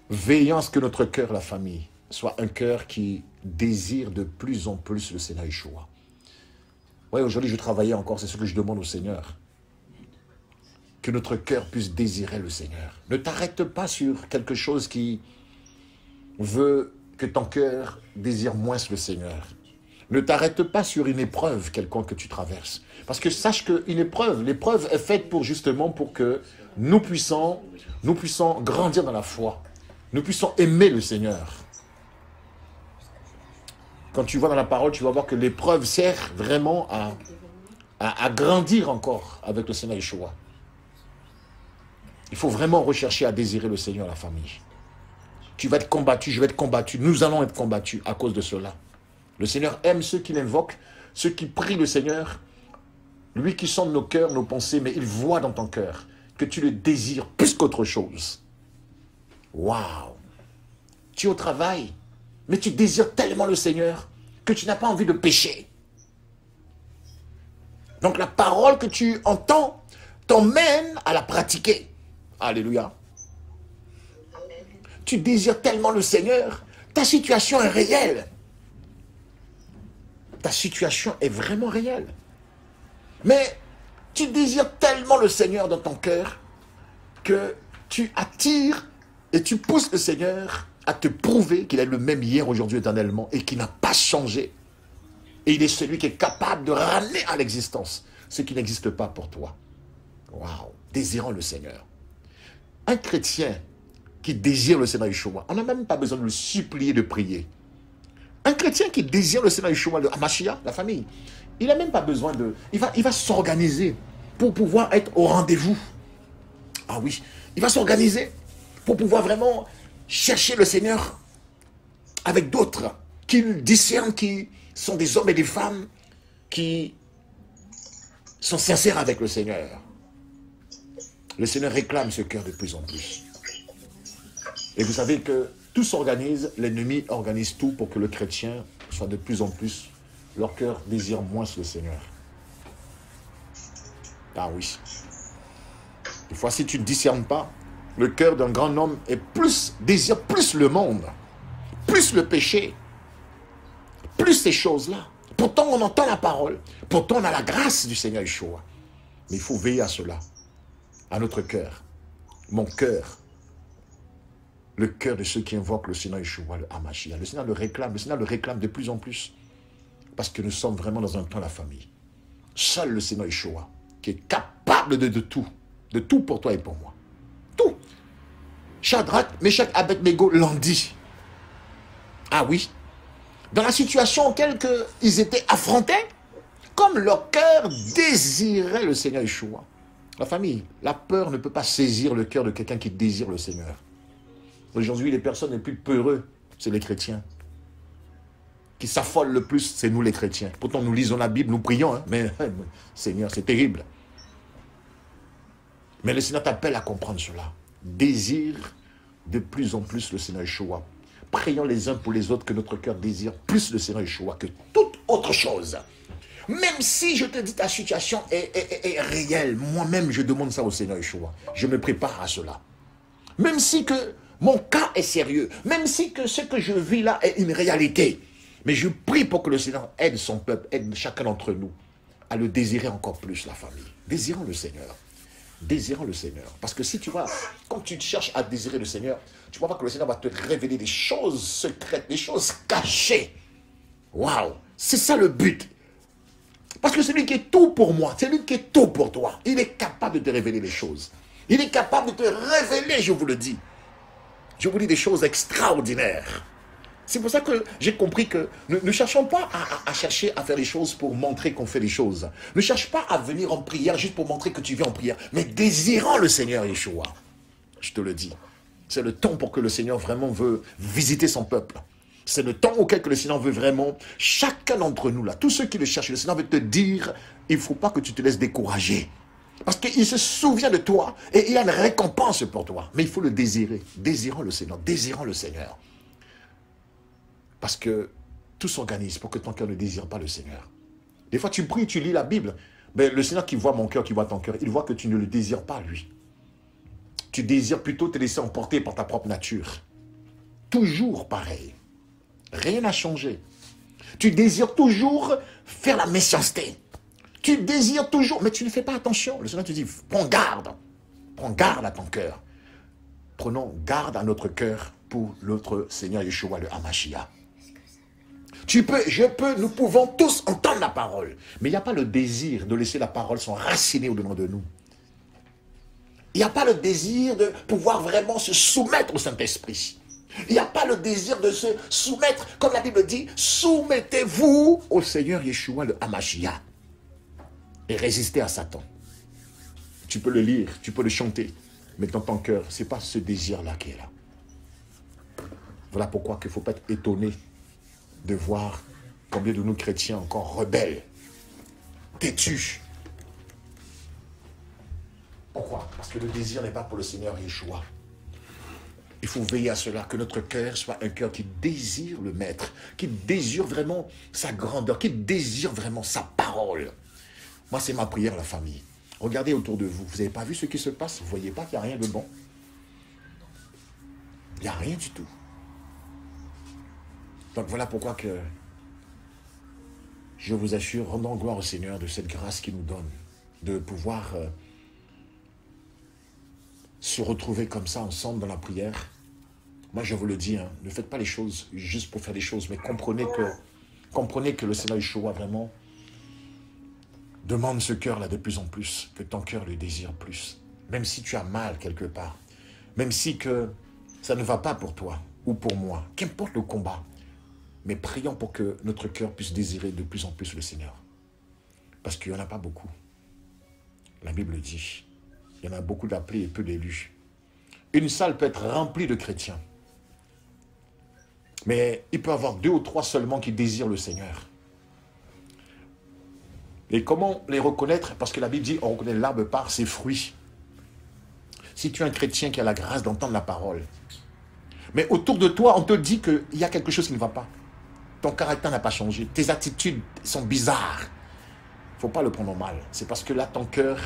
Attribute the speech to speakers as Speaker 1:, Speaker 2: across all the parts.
Speaker 1: Veillons à ce que notre cœur, la famille, soit un cœur qui désire de plus en plus le Seigneur Yeshua. Oui, aujourd'hui, je travaillais encore, c'est ce que je demande au Seigneur. Que notre cœur puisse désirer le Seigneur. Ne t'arrête pas sur quelque chose qui veut que ton cœur désire moins le Seigneur. Ne t'arrête pas sur une épreuve quelconque que tu traverses. Parce que sache qu'une épreuve, l'épreuve est faite justement pour que nous puissions grandir dans la foi. Nous puissions aimer le Seigneur. Quand tu vas dans la parole, tu vas voir que l'épreuve sert vraiment à grandir encore avec le Seigneur Yeshua. Il faut vraiment rechercher à désirer le Seigneur, la famille. Tu vas être combattu, je vais être combattu. Nous allons être combattus à cause de cela. Le Seigneur aime ceux qui l'invoquent, ceux qui prient le Seigneur. Lui qui sonde nos cœurs, nos pensées, mais il voit dans ton cœur que tu le désires plus qu'autre chose. Waouh! Tu es au travail, mais tu désires tellement le Seigneur que tu n'as pas envie de pécher. Donc la parole que tu entends t'emmène à la pratiquer. Alléluia. Tu désires tellement le Seigneur, ta situation est réelle. Ta situation est vraiment réelle. Mais tu désires tellement le Seigneur dans ton cœur que tu attires et tu pousses le Seigneur à te prouver qu'il est le même hier, aujourd'hui, éternellement et qu'il n'a pas changé. Et il est celui qui est capable de ramener à l'existence ce qui n'existe pas pour toi. Waouh! Désirant le Seigneur. Un chrétien qui désire le Seigneur Yeshua, on n'a même pas besoin de le supplier de prier. Un chrétien qui désire le Seigneur Yeshua, le Hamashiach, la famille, il n'a même pas besoin de... Il va s'organiser pour pouvoir être au rendez-vous. Ah oui, il va s'organiser pour pouvoir vraiment chercher le Seigneur avec d'autres qu'il discerne, qui sont des hommes et des femmes qui sont sincères avec le Seigneur. Le Seigneur réclame ce cœur de plus en plus. Et vous savez que tout s'organise, l'ennemi organise tout pour que le chrétien soit de plus en plus, leur cœur désire moins le Seigneur. Ah oui. Des fois, si tu ne discernes pas, le cœur d'un grand homme désire plus le monde, plus le péché, plus ces choses-là. Pourtant, on entend la parole, pourtant, on a la grâce du Seigneur Yeshua. Mais il faut veiller à cela, à notre cœur, mon cœur, le cœur de ceux qui invoquent le Seigneur Yeshua, le Hamashiach. Le Seigneur le réclame de plus en plus. Parce que nous sommes vraiment dans un temps de la famille. Seul le Seigneur Yeshua, qui est capable de tout pour toi et pour moi. Tout. Shadrach, Meshach, Abednego l'ont dit. Ah oui. Dans la situation auquel ils étaient affrontés, comme leur cœur désirait le Seigneur Yeshua. La famille, la peur ne peut pas saisir le cœur de quelqu'un qui désire le Seigneur. Aujourd'hui, les personnes les plus peureux, c'est les chrétiens. Qui s'affolent le plus, c'est nous les chrétiens. Pourtant, nous lisons la Bible, nous prions, hein, mais Seigneur, c'est terrible. Mais le Seigneur t'appelle à comprendre cela. Désire de plus en plus le Seigneur Yeshua. Prions les uns pour les autres que notre cœur désire plus le Seigneur Yeshua que toute autre chose. Même si je te dis ta situation est réelle, moi-même je demande ça au Seigneur Yeshua. Je me prépare à cela. Même si que mon cas est sérieux, même si que ce que je vis là est une réalité, mais je prie pour que le Seigneur aide son peuple, aide chacun d'entre nous à le désirer encore plus, la famille. Désirons le Seigneur. Désirons le Seigneur. Parce que si tu vas, quand tu cherches à désirer le Seigneur, tu vas voir que le Seigneur va te révéler des choses secrètes, des choses cachées. Waouh! C'est ça le but. Parce que celui qui est tout pour moi, c'est lui qui est tout pour toi. Il est capable de te révéler les choses. Il est capable de te révéler, je vous le dis. Je vous dis des choses extraordinaires. C'est pour ça que j'ai compris que ne cherchons pas à chercher à faire les choses pour montrer qu'on fait les choses. Ne cherche pas à venir en prière juste pour montrer que tu viens en prière. Mais désirant le Seigneur Yeshua. Je te le dis. C'est le temps pour que le Seigneur vraiment veut visiter son peuple. C'est le temps auquel que le Seigneur veut vraiment, chacun d'entre nous là, tous ceux qui le cherchent, le Seigneur veut te dire, il ne faut pas que tu te laisses décourager. Parce qu'il se souvient de toi et il a une récompense pour toi. Mais il faut le désirer. Désirant le Seigneur. Désirant le Seigneur. Parce que tout s'organise pour que ton cœur ne désire pas le Seigneur. Des fois, tu pries, tu lis la Bible. Mais le Seigneur qui voit mon cœur, qui voit ton cœur, il voit que tu ne le désires pas, lui. Tu désires plutôt te laisser emporter par ta propre nature. toujours pareil. Rien n'a changé. Tu désires toujours faire la méchanceté. Tu désires toujours, mais tu ne fais pas attention. Le Seigneur te dit, prends garde. Prends garde à ton cœur. Prenons garde à notre cœur pour notre Seigneur Yeshua, le Hamashiach. Nous pouvons tous entendre la parole. Mais il n'y a pas le désir de laisser la parole s'enraciner au-dedans de nous. Il n'y a pas le désir de pouvoir vraiment se soumettre au Saint-Esprit. Il n'y a pas le désir de se soumettre, comme la Bible dit, soumettez-vous au Seigneur Yeshua, le Hamashiach, et résistez à Satan. Tu peux le lire, tu peux le chanter, mais dans ton cœur, ce n'est pas ce désir-là qui est là. Voilà pourquoi il ne faut pas être étonné de voir combien de nous chrétiens encore rebelles, têtus. Pourquoi? Parce que le désir n'est pas pour le Seigneur Yeshua. Il faut veiller à cela, que notre cœur soit un cœur qui désire le Maître, qui désire vraiment sa grandeur, qui désire vraiment sa parole. Moi, c'est ma prière, la famille. Regardez autour de vous. Vous n'avez pas vu ce qui se passe? Vous ne voyez pas qu'il n'y a rien de bon? Il n'y a rien du tout. Donc voilà pourquoi que je vous assure, rendons gloire au Seigneur de cette grâce qu'il nous donne, de pouvoir se retrouver comme ça ensemble dans la prière. Moi, je vous le dis, hein, ne faites pas les choses juste pour faire des choses, mais comprenez que le Seigneur Yeshua vraiment demande ce cœur-là de plus en plus, que ton cœur le désire plus. Même si tu as mal quelque part, même si que ça ne va pas pour toi ou pour moi, qu'importe le combat, mais prions pour que notre cœur puisse désirer de plus en plus le Seigneur. Parce qu'il n'y en a pas beaucoup. La Bible dit, il y en a beaucoup d'appelés et peu d'élus. Une salle peut être remplie de chrétiens. Mais il peut y avoir 2 ou 3 seulement qui désirent le Seigneur. Et comment les reconnaître? Parce que la Bible dit, on reconnaît l'arbre par ses fruits. Si tu es un chrétien qui a la grâce d'entendre la parole, mais autour de toi, on te dit qu'il y a quelque chose qui ne va pas. Ton caractère n'a pas changé. Tes attitudes sont bizarres. Il ne faut pas le prendre mal. C'est parce que là, ton cœur,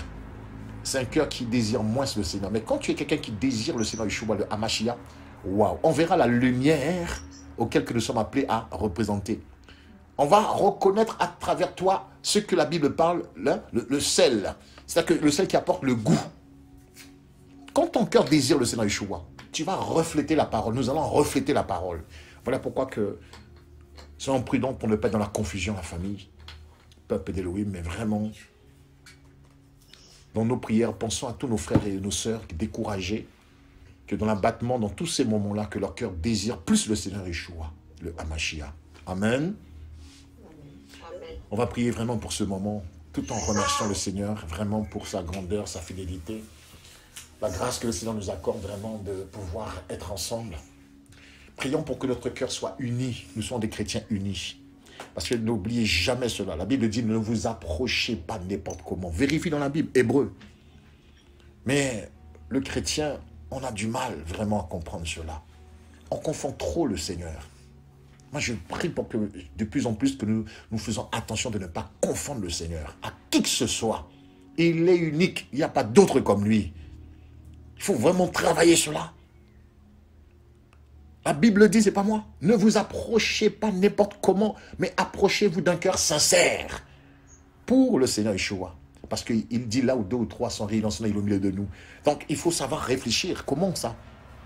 Speaker 1: c'est un cœur qui désire moins le Seigneur. Mais quand tu es quelqu'un qui désire le Seigneur Yeshua, le Hamashiach, waouh, on verra la lumière auquel que nous sommes appelés à représenter. On va reconnaître à travers toi ce que la Bible parle, là, le sel. C'est-à-dire que le sel qui apporte le goût. Quand ton cœur désire le Seigneur Yeshua, tu vas refléter la parole. Nous allons refléter la parole. Voilà pourquoi que soyons prudents pour ne pas être dans la confusion, la famille, peuple d'Élohim, mais vraiment, dans nos prières, pensons à tous nos frères et nos sœurs découragés, que dans l'abattement, dans tous ces moments-là, que leur cœur désire plus le Seigneur Yeshua, le Hamashiach. Amen. On va prier vraiment pour ce moment, tout en remerciant le Seigneur, vraiment pour sa grandeur, sa fidélité, la grâce que le Seigneur nous accorde vraiment de pouvoir être ensemble. Prions pour que notre cœur soit uni. Nous sommes des chrétiens unis. Parce que n'oubliez jamais cela. La Bible dit, ne vous approchez pas n'importe comment. Vérifie dans la Bible, hébreu. Mais le chrétien, on a du mal vraiment à comprendre cela. On confond trop le Seigneur. Moi, je prie pour que de plus en plus que nous faisons attention de ne pas confondre le Seigneur. À qui que ce soit. Il est unique. Il n'y a pas d'autre comme lui. Il faut vraiment travailler cela. La Bible dit, c'est pas moi. Ne vous approchez pas n'importe comment, mais approchez-vous d'un cœur sincère pour le Seigneur Yeshua. Parce qu'il dit là où 2 ou 3 sont réunis, il est au milieu de nous. Donc, il faut savoir réfléchir. Comment ça?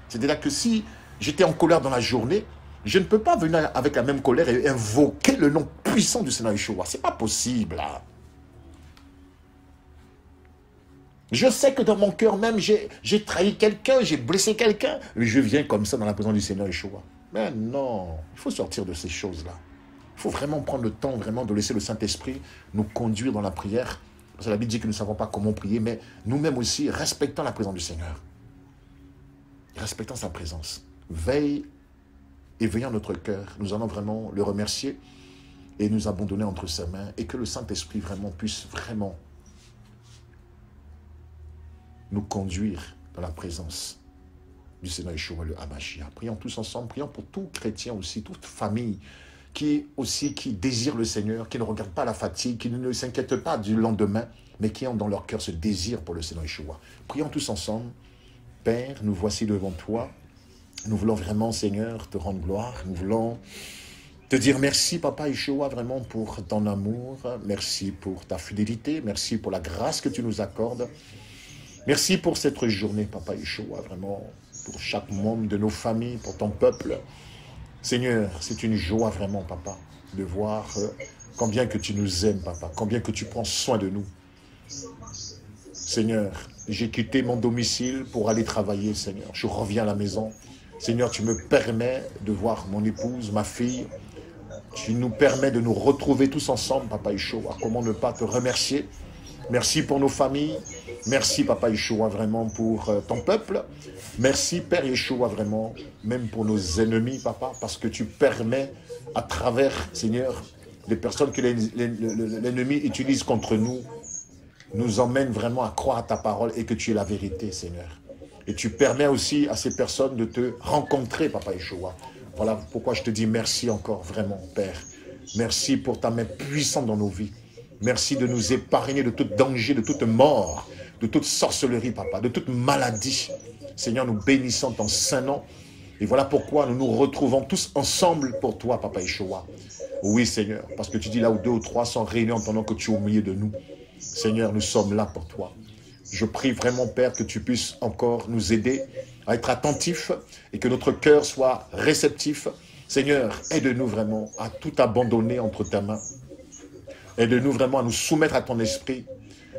Speaker 1: C'est-à-dire que si j'étais en colère dans la journée, je ne peux pas venir avec la même colère et invoquer le nom puissant du Seigneur Yeshua. Ce n'est pas possible. Là. Je sais que dans mon cœur même, j'ai trahi quelqu'un, j'ai blessé quelqu'un. Mais je viens comme ça dans la présence du Seigneur Yeshua. Mais non, il faut sortir de ces choses-là. Il faut vraiment prendre le temps vraiment de laisser le Saint-Esprit nous conduire dans la prière. Parce que la Bible dit que nous ne savons pas comment prier, mais nous-mêmes aussi, respectons la présence du Seigneur. Respectons sa présence. Veille et veillant notre cœur. Nous allons vraiment le remercier et nous abandonner entre ses mains. Et que le Saint-Esprit vraiment puisse vraiment nous conduire dans la présence du Seigneur Yeshua, le Hamashiach. Prions tous ensemble, prions pour tout chrétien aussi, toute famille qui désire le Seigneur, qui ne regarde pas la fatigue, qui ne s'inquiète pas du lendemain, mais qui ont dans leur cœur ce désir pour le Seigneur Yeshua. Prions tous ensemble. Père, nous voici devant toi. Nous voulons vraiment, Seigneur, te rendre gloire. Nous voulons te dire merci, Papa Yeshua, vraiment pour ton amour. Merci pour ta fidélité. Merci pour la grâce que tu nous accordes. Merci pour cette journée, Papa Yeshua, vraiment, pour chaque membre de nos familles, pour ton peuple. Seigneur, c'est une joie vraiment, Papa, de voir combien que tu nous aimes, Papa, combien que tu prends soin de nous. Seigneur, j'ai quitté mon domicile pour aller travailler, Seigneur. Je reviens à la maison. Seigneur, tu me permets de voir mon épouse, ma fille. Tu nous permets de nous retrouver tous ensemble, Papa Yeshua. Comment ne pas te remercier? Merci pour nos familles. Merci, Papa Yeshua, vraiment pour ton peuple. Merci, Père Yeshua, vraiment, même pour nos ennemis, Papa, parce que tu permets à travers, Seigneur, les personnes que l'ennemi utilise contre nous, nous emmène vraiment à croire à ta parole et que tu es la vérité, Seigneur. Et tu permets aussi à ces personnes de te rencontrer, Papa Yeshua. Voilà pourquoi je te dis merci encore, vraiment, Père. Merci pour ta main puissante dans nos vies. Merci de nous épargner de tout danger, de toute mort, de toute sorcellerie, Papa, de toute maladie. Seigneur, nous bénissons ton saint nom. Et voilà pourquoi nous nous retrouvons tous ensemble pour toi, Papa Yeshua. Oui, Seigneur, parce que tu dis là où 2 ou 3 sont réunis en ton nom que tu es au milieu de nous. Seigneur, nous sommes là pour toi. Je prie vraiment, Père, que tu puisses encore nous aider à être attentifs et que notre cœur soit réceptif. Seigneur, aide-nous vraiment à tout abandonner entre ta main. Aide-nous vraiment à nous soumettre à ton esprit.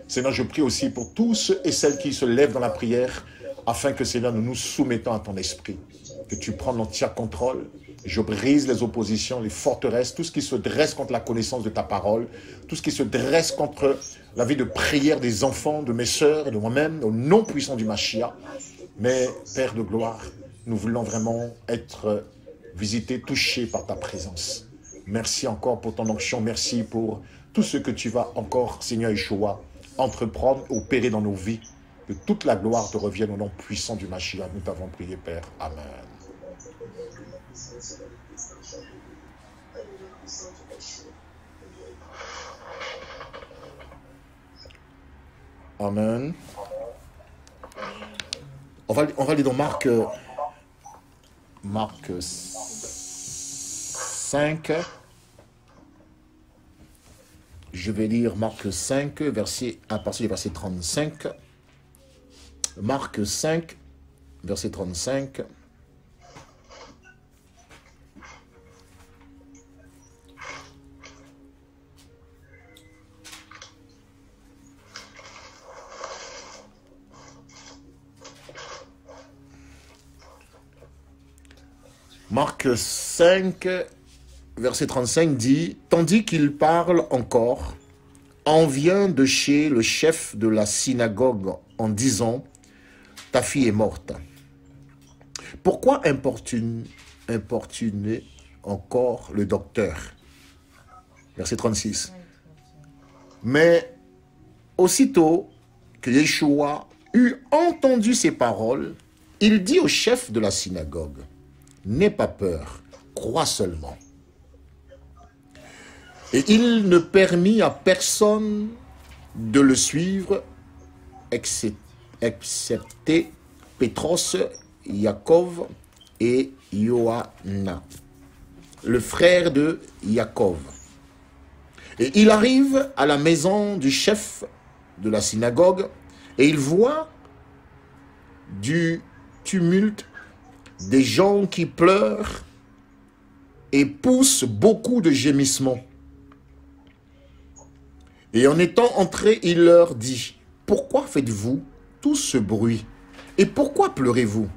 Speaker 1: Seigneur, je prie aussi pour tous ceux et celles qui se lèvent dans la prière, afin que, Seigneur, nous nous soumettons à ton esprit. Que tu prennes l'entier contrôle. Je brise les oppositions, les forteresses, tout ce qui se dresse contre la connaissance de ta parole, tout ce qui se dresse contre la vie de prière des enfants, de mes sœurs et de moi-même, au nom puissant du Mashiach. Mais, Père de gloire, nous voulons vraiment être visités, touchés par ta présence. Merci encore pour ton onction, merci pour tout ce que tu vas encore, Seigneur Yeshua, entreprendre, opérer dans nos vies. Que toute la gloire te revienne au nom puissant du Mashiach. Nous t'avons prié, Père. Amen. Amen. On va aller dans Marc 5. Je vais lire Marc 5, à partir du verset 35. Marc 5, verset 35. Marc 5, verset 35 dit, « Tandis qu'il parle encore, on vient de chez le chef de la synagogue en disant, « Ta fille est morte. » Pourquoi importuner encore le docteur? Verset 36. Mais aussitôt que Yeshua eut entendu ces paroles, il dit au chef de la synagogue, « N'aie pas peur, crois seulement. » Et il ne permit à personne de le suivre, excepté Pétros, Jacob et Johanna, le frère de Jacob. Et il arrive à la maison du chef de la synagogue et il voit du tumulte, des gens qui pleurent et poussent beaucoup de gémissements. Et en étant entré, il leur dit, « Pourquoi faites-vous tout ce bruit? Et pourquoi pleurez-vous?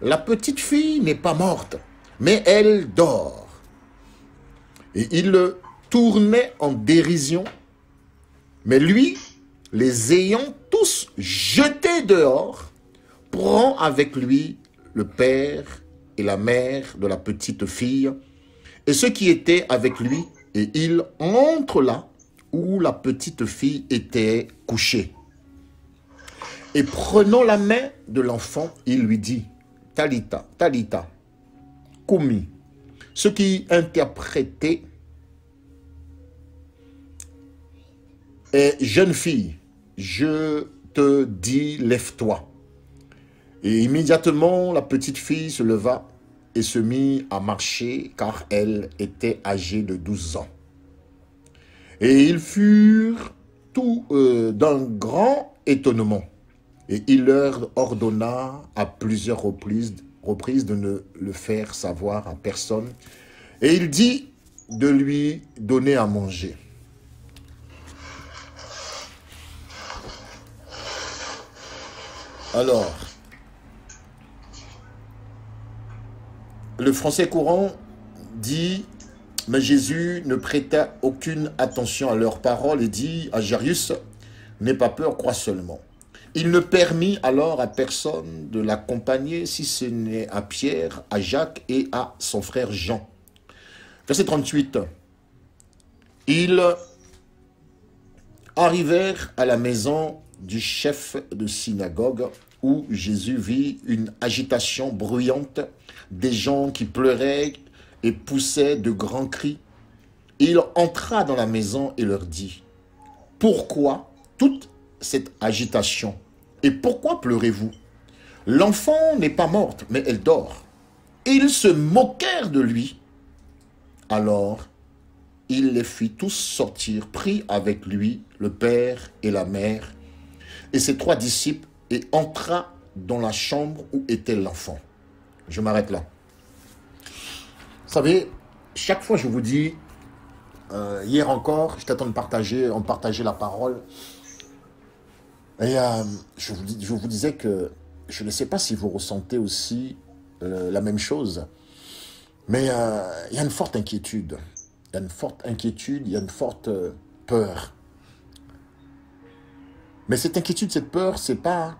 Speaker 1: La petite fille n'est pas morte, mais elle dort. » Et il le tournait en dérision, mais lui, les ayant tous jetés dehors, prend avec lui le père et la mère de la petite fille, et ceux qui étaient avec lui, et il entre là où la petite fille était couchée. Et prenant la main de l'enfant, il lui dit, « Talita, Talita, Kumi », ce qui interprétait est « Jeune fille, je te dis, lève-toi ». Et immédiatement, la petite fille se leva et se mit à marcher, car elle était âgée de 12 ans. Et ils furent tout d'un grand étonnement. Et il leur ordonna à plusieurs reprises de ne le faire savoir à personne. Et il dit de lui donner à manger. Alors, le français courant dit, mais Jésus ne prêta aucune attention à leurs paroles et dit à Jairus, n'aie pas peur, crois seulement. Il ne permit alors à personne de l'accompagner, si ce n'est à Pierre, à Jacques et à son frère Jean. Verset 38. Ils arrivèrent à la maison du chef de synagogue où Jésus vit une agitation bruyante, des gens qui pleuraient et poussaient de grands cris. Il entra dans la maison et leur dit, « Pourquoi toute cette agitation? Et pourquoi pleurez-vous? L'enfant n'est pas morte, mais elle dort. » Et ils se moquèrent de lui. Alors, il les fit tous sortir, prit avec lui le père et la mère et ses 3 disciples, et entra dans la chambre où était l'enfant. Je m'arrête là. Vous savez, chaque fois je vous dis, hier encore, j'étais en train de partager, on partageait la parole, et je vous disais que je ne sais pas si vous ressentez aussi la même chose, mais il y a une forte inquiétude. Il y a une forte inquiétude, il y a une forte peur. Mais cette inquiétude, cette peur, c'est pas...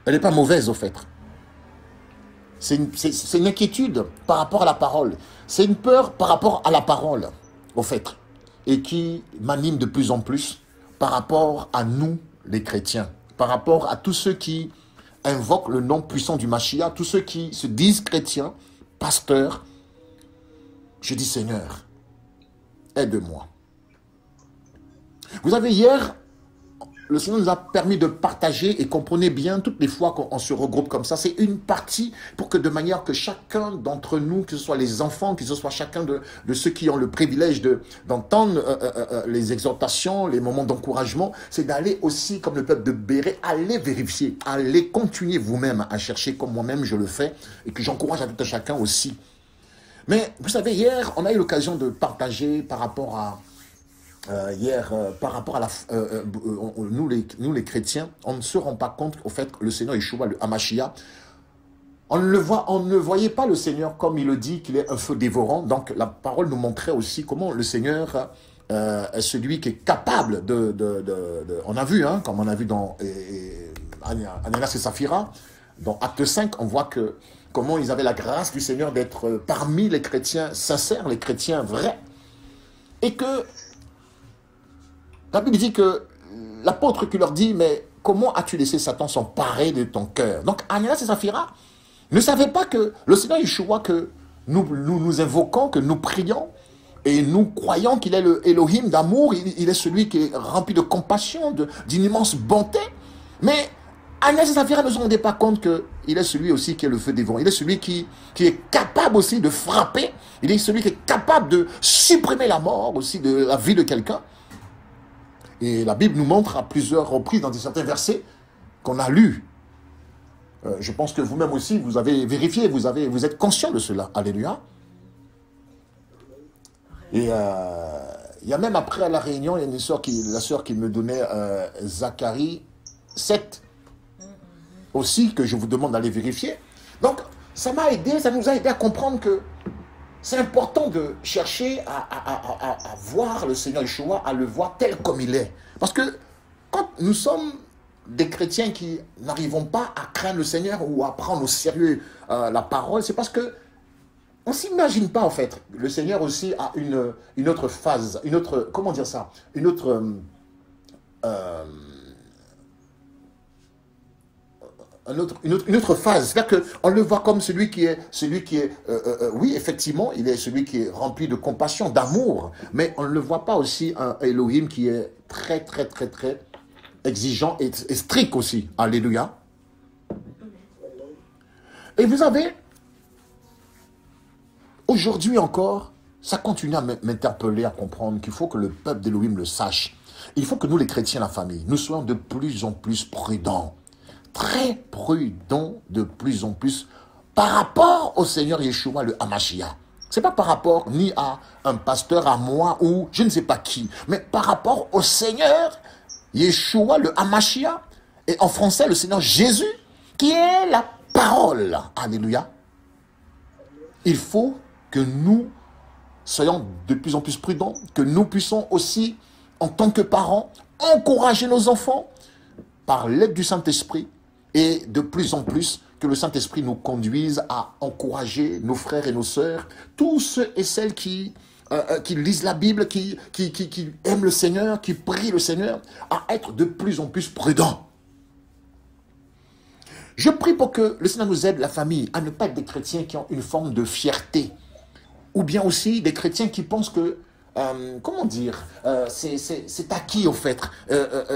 Speaker 1: Elle n'est pas mauvaise, au fait. C'est une inquiétude par rapport à la parole. C'est une peur par rapport à la parole, au fait. Et qui m'anime de plus en plus par rapport à nous, les chrétiens. Par rapport à tous ceux qui invoquent le nom puissant du Mashiach, tous ceux qui se disent chrétiens, pasteurs. Je dis, Seigneur, aide-moi. Vous savez, hier, le Seigneur nous a permis de partager, et comprenez bien, toutes les fois qu'on se regroupe comme ça, c'est une partie pour que de manière que chacun d'entre nous, que ce soit les enfants, que ce soit chacun de ceux qui ont le privilège d'entendre les exhortations, les moments d'encouragement, c'est d'aller aussi, comme le peuple de Béret, aller vérifier, aller continuer vous-même à chercher comme moi-même je le fais, et que j'encourage à tout un chacun aussi. Mais vous savez, hier, on a eu l'occasion de partager par rapport à... par rapport à la, nous les chrétiens, on ne se rend pas compte au fait que le Seigneur Yeshua, le Hamashiach, on ne voyait pas le Seigneur comme il le dit, qu'il est un feu dévorant. Donc la parole nous montrait aussi comment le Seigneur est celui qui est capable on a vu, hein, comme on a vu dans Ananias et Saphira, dans Acte 5, on voit que comment ils avaient la grâce du Seigneur d'être parmi les chrétiens sincères, les chrétiens vrais, et que la Bible dit que l'apôtre qui leur dit, mais comment as-tu laissé Satan s'emparer de ton cœur? Donc Ananias et Saphira ne savaient pas que le Seigneur Yeshua que nous invoquons, que nous prions, et nous croyons qu'il est le Elohim d'amour, il est celui qui est rempli de compassion, d'une immense bonté. Mais Ananias et Saphira ne se rendaient pas compte qu'il est celui aussi qui est le feu dévorant. Il est celui qui est capable aussi de frapper. Il est celui qui est capable de supprimer la mort aussi de la vie de quelqu'un. Et la Bible nous montre à plusieurs reprises dans certains versets qu'on a lus. Je pense que vous-même aussi, vous avez vérifié, vous êtes conscient de cela. Alléluia. Et il y a même après la réunion, il y a la sœur qui me donnait Zacharie 7 aussi, que je vous demande d'aller vérifier. Donc, ça m'a aidé, ça nous a aidé à comprendre que c'est important de chercher à voir le Seigneur Yeshua, à le voir tel comme il est. Parce que quand nous sommes des chrétiens qui n'arrivons pas à craindre le Seigneur ou à prendre au sérieux la parole, c'est parce que on ne s'imagine pas en fait. Le Seigneur aussi a une autre phase, une autre, comment dire ça, une autre... une autre phase, c'est-à-dire qu'on le voit comme celui qui est, oui, effectivement, il est celui qui est rempli de compassion, d'amour, mais on ne le voit pas aussi un Elohim qui est très exigeant et strict aussi. Alléluia. Et vous savez, aujourd'hui encore, ça continue à m'interpeller, à comprendre qu'il faut que le peuple d'Élohim le sache. Il faut que nous, les chrétiens, la famille, nous soyons de plus en plus prudents. Très prudents de plus en plus par rapport au Seigneur Yeshua, le Hamashiach. Ce n'est pas par rapport ni à un pasteur, à moi ou je ne sais pas qui, mais par rapport au Seigneur Yeshua, le Hamashiach, et en français, le Seigneur Jésus, qui est la parole. Alléluia. Il faut que nous soyons de plus en plus prudents, que nous puissions aussi, en tant que parents, encourager nos enfants par l'aide du Saint-Esprit et de plus en plus que le Saint-Esprit nous conduise à encourager nos frères et nos sœurs, tous ceux et celles qui lisent la Bible, qui aiment le Seigneur, qui prient le Seigneur, à être de plus en plus prudents. Je prie pour que le Seigneur nous aide, la famille, à ne pas être des chrétiens qui ont une forme de fierté, ou bien aussi des chrétiens qui pensent que, comment dire, c'est acquis au fait.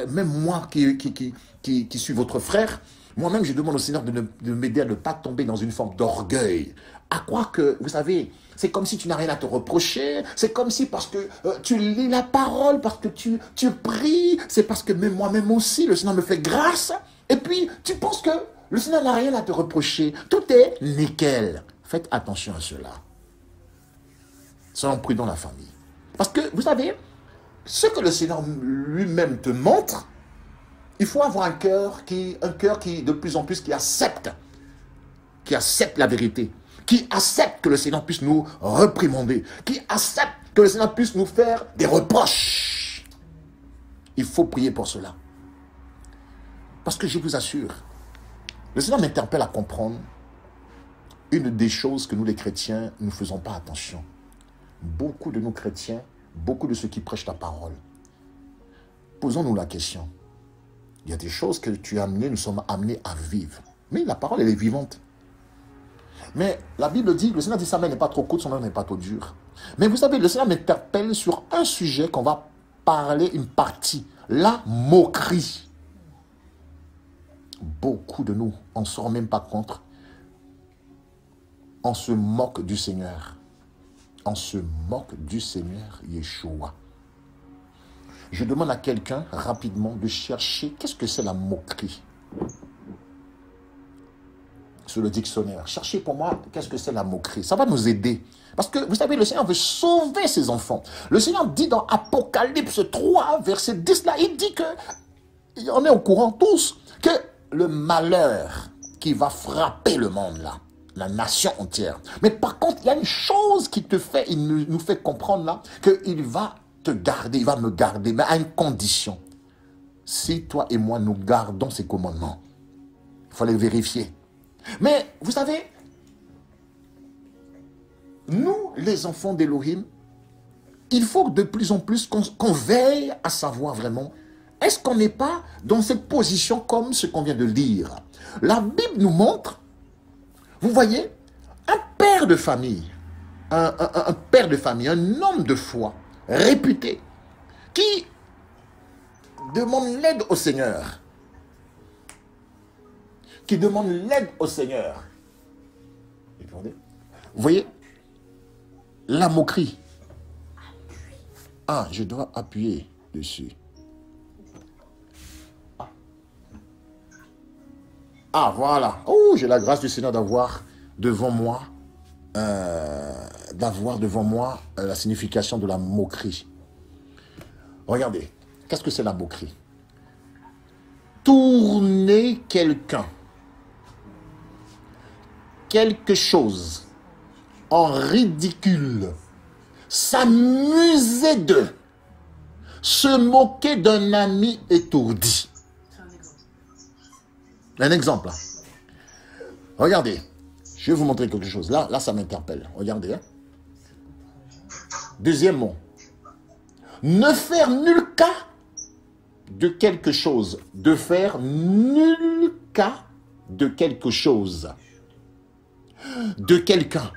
Speaker 1: Même moi qui suis votre frère, moi-même je demande au Seigneur de m'aider à ne pas tomber dans une forme d'orgueil. À croire que, vous savez, c'est comme si tu n'as rien à te reprocher, c'est comme si parce que tu lis la parole, parce que tu pries, c'est parce que même moi-même aussi, le Seigneur me fait grâce, et puis tu penses que le Seigneur n'a rien à te reprocher, tout est nickel. Faites attention à cela. Soyons prudents, la famille. Parce que, vous savez, ce que le Seigneur lui-même te montre, il faut avoir un cœur qui, de plus en plus, qui accepte la vérité, qui accepte que le Seigneur puisse nous réprimander, qui accepte que le Seigneur puisse nous faire des reproches. Il faut prier pour cela. Parce que je vous assure, le Seigneur m'interpelle à comprendre une des choses que nous les chrétiens, nous ne faisons pas attention. Beaucoup de nos chrétiens, beaucoup de ceux qui prêchent la parole, posons-nous la question. Il y a des choses que nous sommes amenés à vivre. Mais la parole, elle est vivante. Mais la Bible dit, le Seigneur dit, sa main n'est pas trop courte, son main n'est pas trop dure. Mais vous savez, le Seigneur m'interpelle sur un sujet qu'on va parler une partie, la moquerie. Beaucoup de nous, on ne se rend même pas compte, on se moque du Seigneur. On se moque du Seigneur Yeshua. Je demande à quelqu'un rapidement de chercher qu'est-ce que c'est la moquerie. Sur le dictionnaire. Cherchez pour moi qu'est-ce que c'est la moquerie. Ça va nous aider. Parce que vous savez, le Seigneur veut sauver ses enfants. Le Seigneur dit dans Apocalypse 3, verset 10, là, il dit que, on est au courant tous, que le malheur qui va frapper le monde là, la nation entière. Mais par contre, il y a une chose qui te fait, il nous fait comprendre là, qu'il va te garder, il va me garder, mais à une condition. Si toi et moi, nous gardons ces commandements, il faut les vérifier. Mais vous savez, nous, les enfants d'Élohim, il faut de plus en plus qu'on veille à savoir vraiment, est-ce qu'on n'est pas dans cette position comme ce qu'on vient de lire? La Bible nous montre, vous voyez, un père de famille, un père de famille, un homme de foi, réputé, qui demande l'aide au Seigneur. Qui demande l'aide au Seigneur. Vous voyez, la moquerie. Ah, je dois appuyer dessus. Ah, voilà. Oh, j'ai la grâce du Seigneur d'avoir devant moi, la signification de la moquerie. Regardez, qu'est-ce que c'est la moquerie? Tourner quelqu'un, quelque chose, en ridicule, s'amuser d'eux, se moquer d'un ami étourdi. Un exemple, là. Regardez, je vais vous montrer quelque chose. Là ça m'interpelle. Regardez. Hein. Deuxième mot. Ne faire nul cas de quelque chose. De faire nul cas de quelque chose. De quelqu'un.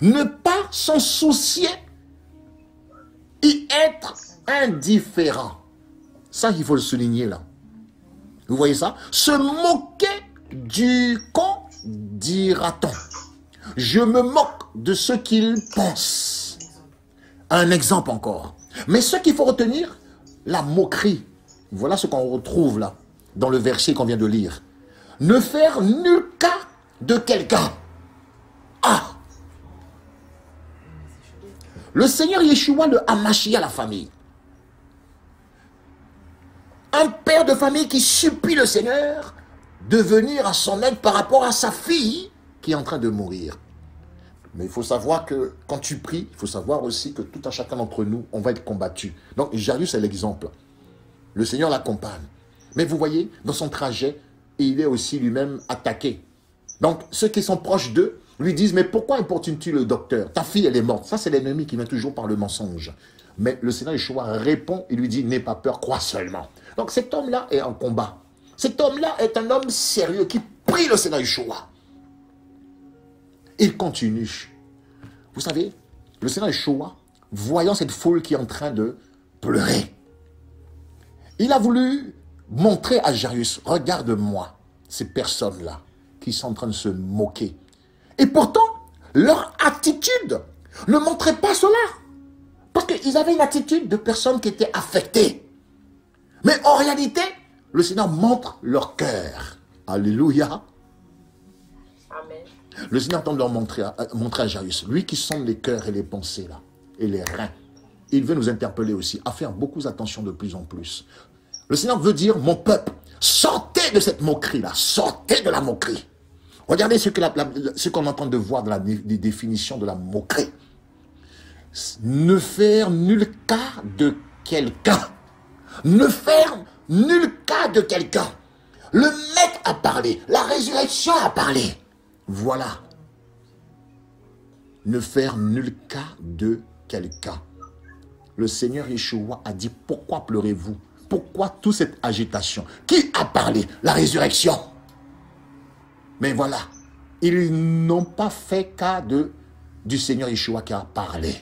Speaker 1: Ne pas s'en soucier et être indifférent. Ça, il faut le souligner là. Vous voyez ça? Se moquer du qu'en dira-t-on. Je me moque de ce qu'ils pensent. Un exemple encore. Mais ce qu'il faut retenir, la moquerie. Voilà ce qu'on retrouve là, dans le verset qu'on vient de lire. Ne faire nul cas de quelqu'un. Ah! Le Seigneur Yeshua le Hamashia à la famille. Un père de famille qui supplie le Seigneur de venir à son aide par rapport à sa fille qui est en train de mourir. Mais il faut savoir que quand tu pries, il faut savoir aussi que tout un chacun d'entre nous, on va être combattu. Donc Jairus est l'exemple. Le Seigneur l'accompagne. Mais vous voyez, dans son trajet, il est aussi lui-même attaqué. Donc ceux qui sont proches d'eux lui disent, mais pourquoi importunes-tu le docteur? Ta fille, elle est morte. Ça, c'est l'ennemi qui vient toujours par le mensonge. Mais le Seigneur Yeshua répond, il lui dit, n'aie pas peur, crois seulement. Donc cet homme-là est en combat. Cet homme-là est un homme sérieux qui prie le Seigneur Yeshua. Il continue. Vous savez, le Seigneur Yeshua, voyant cette foule qui est en train de pleurer, il a voulu montrer à Jairus, regarde-moi, ces personnes-là qui sont en train de se moquer. Et pourtant, leur attitude ne montrait pas cela. Parce qu'ils avaient une attitude de personnes qui étaient affectées. Mais en réalité, le Seigneur montre leur cœur. Alléluia.
Speaker 2: Amen.
Speaker 1: Le Seigneur tente de leur montrer à Jairus, lui qui sonde les cœurs et les pensées là, et les reins. Il veut nous interpeller aussi à faire beaucoup attention de plus en plus. Le Seigneur veut dire, mon peuple, sortez de cette moquerie là, sortez de la moquerie. Regardez ce qu'on est en train de voir dans la définition de la moquerie. Ne faire nul cas de quelqu'un. Ne faire nul cas de quelqu'un. Le maître a parlé. La résurrection a parlé. Voilà. Ne faire nul cas de quelqu'un. Le Seigneur Yeshua a dit, pourquoi pleurez-vous? Pourquoi toute cette agitation? Qui a parlé? La résurrection. Mais voilà, ils n'ont pas fait cas du Seigneur Yeshua qui a parlé.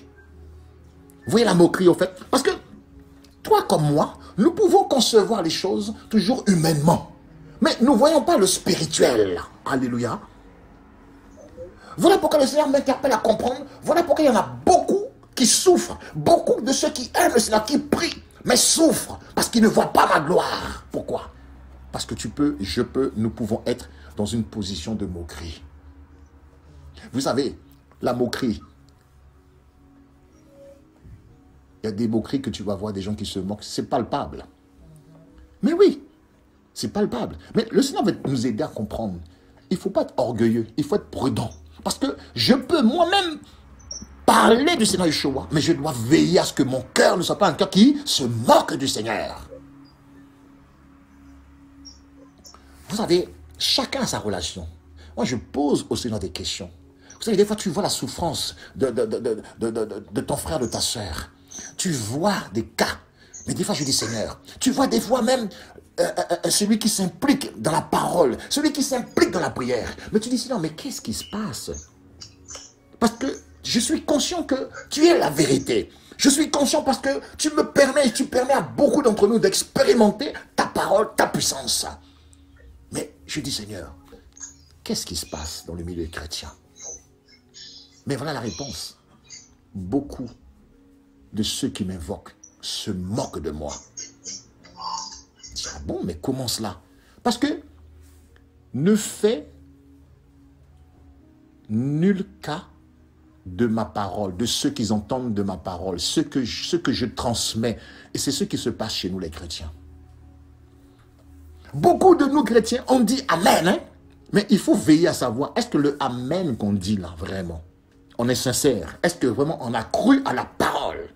Speaker 1: Vous voyez la moquerie au fait? Parce que toi comme moi, nous pouvons concevoir les choses toujours humainement. Mais nous ne voyons pas le spirituel. Alléluia. Voilà pourquoi le Seigneur m'interpelle à comprendre. Voilà pourquoi il y en a beaucoup qui souffrent. Beaucoup de ceux qui aiment le Seigneur, qui prient, mais souffrent parce qu'ils ne voient pas ma gloire. Pourquoi? Parce que tu peux, je peux, nous pouvons être dans une position de moquerie. Vous savez, la moquerie, il y a des moqueries que tu vas voir, des gens qui se moquent, c'est palpable. Mais oui, c'est palpable. Mais le Seigneur va nous aider à comprendre. Il ne faut pas être orgueilleux, il faut être prudent. Parce que je peux moi-même parler du Seigneur Yeshua, mais je dois veiller à ce que mon cœur ne soit pas un cœur qui se moque du Seigneur. Vous savez, chacun a sa relation. Moi, je pose au Seigneur des questions. Vous savez, des fois, tu vois la souffrance de ton frère, de ta sœur. Tu vois des cas. Mais des fois, je dis, Seigneur, tu vois des fois même celui qui s'implique dans la parole, celui qui s'implique dans la prière. Mais tu dis, Seigneur, mais qu'est-ce qui se passe? Parce que je suis conscient que tu es la vérité. Je suis conscient parce que tu permets à beaucoup d'entre nous d'expérimenter ta parole, ta puissance. Mais je dis, Seigneur, qu'est-ce qui se passe dans le milieu chrétien? Mais voilà la réponse. Beaucoup de ceux qui m'invoquent se moquent de moi. Je dis, ah bon, mais comment cela? Parce que ne fais nul cas de ma parole, de ceux qui entendent de ma parole, ce que je transmets. Et c'est ce qui se passe chez nous les chrétiens. Beaucoup de nous chrétiens, on dit Amen, hein? Mais il faut veiller à savoir, est-ce que le Amen qu'on dit là, vraiment, on est sincère? Est-ce que vraiment on a cru à la parole?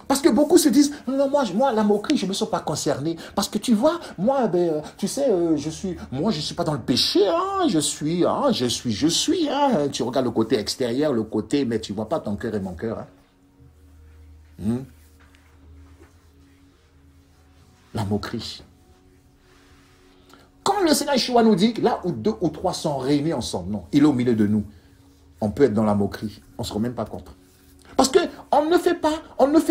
Speaker 1: Parce que beaucoup se disent, non, moi la moquerie, je ne me sens pas concerné. Parce que tu vois, moi, tu sais, je suis pas dans le péché, hein, je suis. Hein, tu regardes le côté extérieur, le côté, mais tu ne vois pas ton cœur et mon cœur. Hein. La moquerie. Quand le Seigneur Yeshua nous dit que là où 2 ou 3 sont réunis ensemble, non, il est au milieu de nous. On peut être dans la moquerie, on ne se rend même pas compte. Parce qu'on ne fait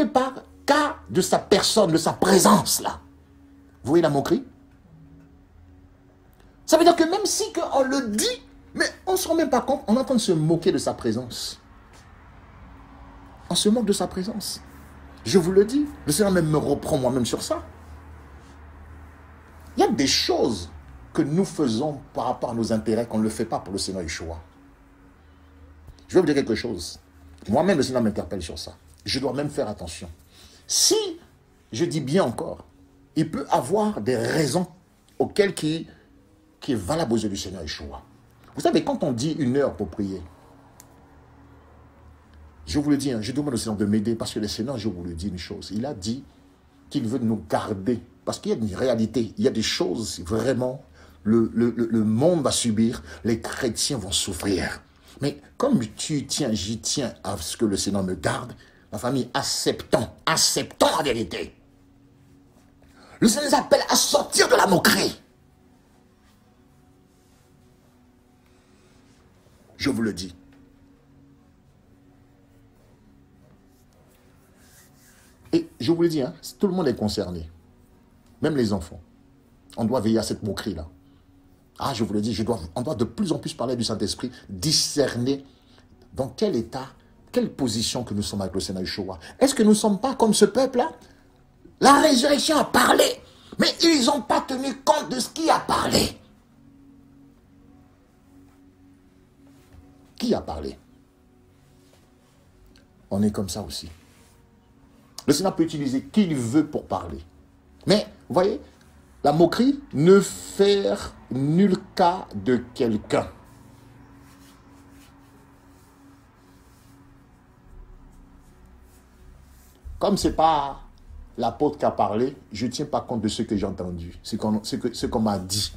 Speaker 1: pas cas de sa personne, de sa présence là. Vous voyez la moquerie? Ça veut dire que même si on le dit, mais on ne se rend même pas compte, on est en train de se moquer de sa présence. On se moque de sa présence. Je vous le dis, le Seigneur même me reprend moi-même sur ça. Il y a des choses que nous faisons par rapport à nos intérêts qu'on ne le fait pas pour le Seigneur Yeshua. Je vais vous dire quelque chose. Moi-même, le Seigneur m'interpelle sur ça. Je dois même faire attention. Si, je dis bien encore, il peut avoir des raisons auxquelles qui est valable aux yeux du Seigneur Yeshua. Vous savez, quand on dit 1 heure pour prier, je vous le dis, je demande au Seigneur de m'aider parce que le Seigneur, je vous le dis une chose, il a dit qu'il veut nous garder. Parce qu'il y a une réalité, il y a des choses vraiment, le monde va subir, les chrétiens vont souffrir. Mais comme j'y tiens à ce que le Seigneur me garde, ma famille, acceptons la vérité. Le Seigneur nous appelle à sortir de la moquerie. Je vous le dis. Et je vous le dis, tout le monde est concerné. Même les enfants. On doit veiller à cette moquerie-là. Ah, je vous le dis, on doit de plus en plus parler du Saint-Esprit, discerner dans quel état, quelle position que nous sommes avec le Seigneur Yeshua. Est-ce que nous ne sommes pas comme ce peuple-là? La résurrection a parlé, mais ils n'ont pas tenu compte de ce qui a parlé. Qui a parlé? On est comme ça aussi. Le Seigneur peut utiliser qui il veut pour parler. Mais, vous voyez, la moquerie, ne faire nul cas de quelqu'un. Comme ce n'est pas l'apôtre qui a parlé, je ne tiens pas compte de ce que j'ai entendu, ce qu'on m'a dit.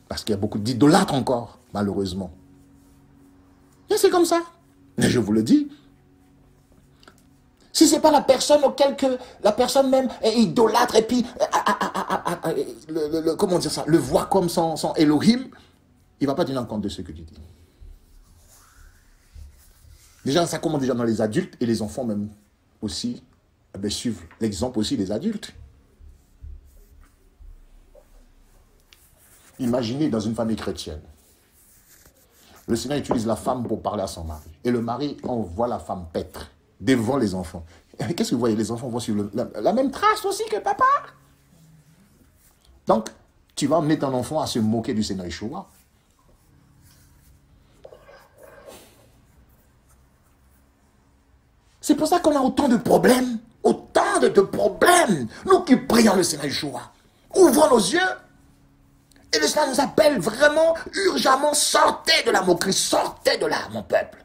Speaker 1: Parce qu'il y a beaucoup d'idolâtres encore, malheureusement. Et c'est comme ça. Mais je vous le dis. Si ce n'est pas la personne auquel que la personne même est idolâtre et puis, comment dire ça, le voit comme son Elohim, il ne va pas tenir compte de ce que tu dis. Déjà, ça commence déjà dans les adultes et les enfants même aussi, suivent l'exemple aussi des adultes. Imaginez dans une famille chrétienne, le Seigneur utilise la femme pour parler à son mari. Et le mari envoie la femme paître devant les enfants. Qu'est-ce que vous voyez? Les enfants vont suivre la même trace aussi que papa. Donc, tu vas emmener ton enfant à se moquer du Seigneur Yeshua. C'est pour ça qu'on a autant de problèmes. Autant de problèmes. Nous qui prions le Seigneur Yeshua. Ouvrons nos yeux. Et le Seigneur nous appelle vraiment, urgemment, sortez de la moquerie, sortez de là, mon peuple.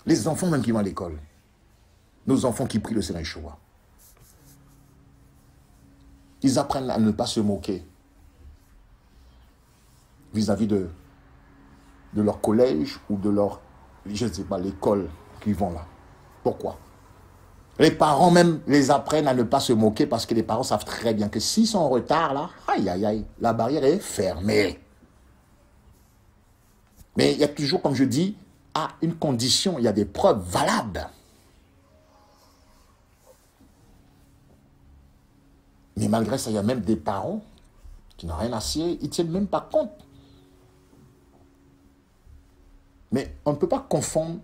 Speaker 1: Les enfants même qui vont à l'école, nos enfants qui prient le Seigneur Yeshua, ils apprennent à ne pas se moquer vis-à-vis de leur collège ou de leur, je ne sais pas, l'école qu'ils vont là. Pourquoi? Les parents même les apprennent à ne pas se moquer parce que les parents savent très bien que s'ils sont en retard là, aïe aïe aïe, la barrière est fermée. Mais il y a toujours, comme je dis, à une condition, il y a des preuves valables. Mais malgré ça, il y a même des parents qui n'ont rien à cirer, ils ne tiennent même pas compte. Mais on ne peut pas confondre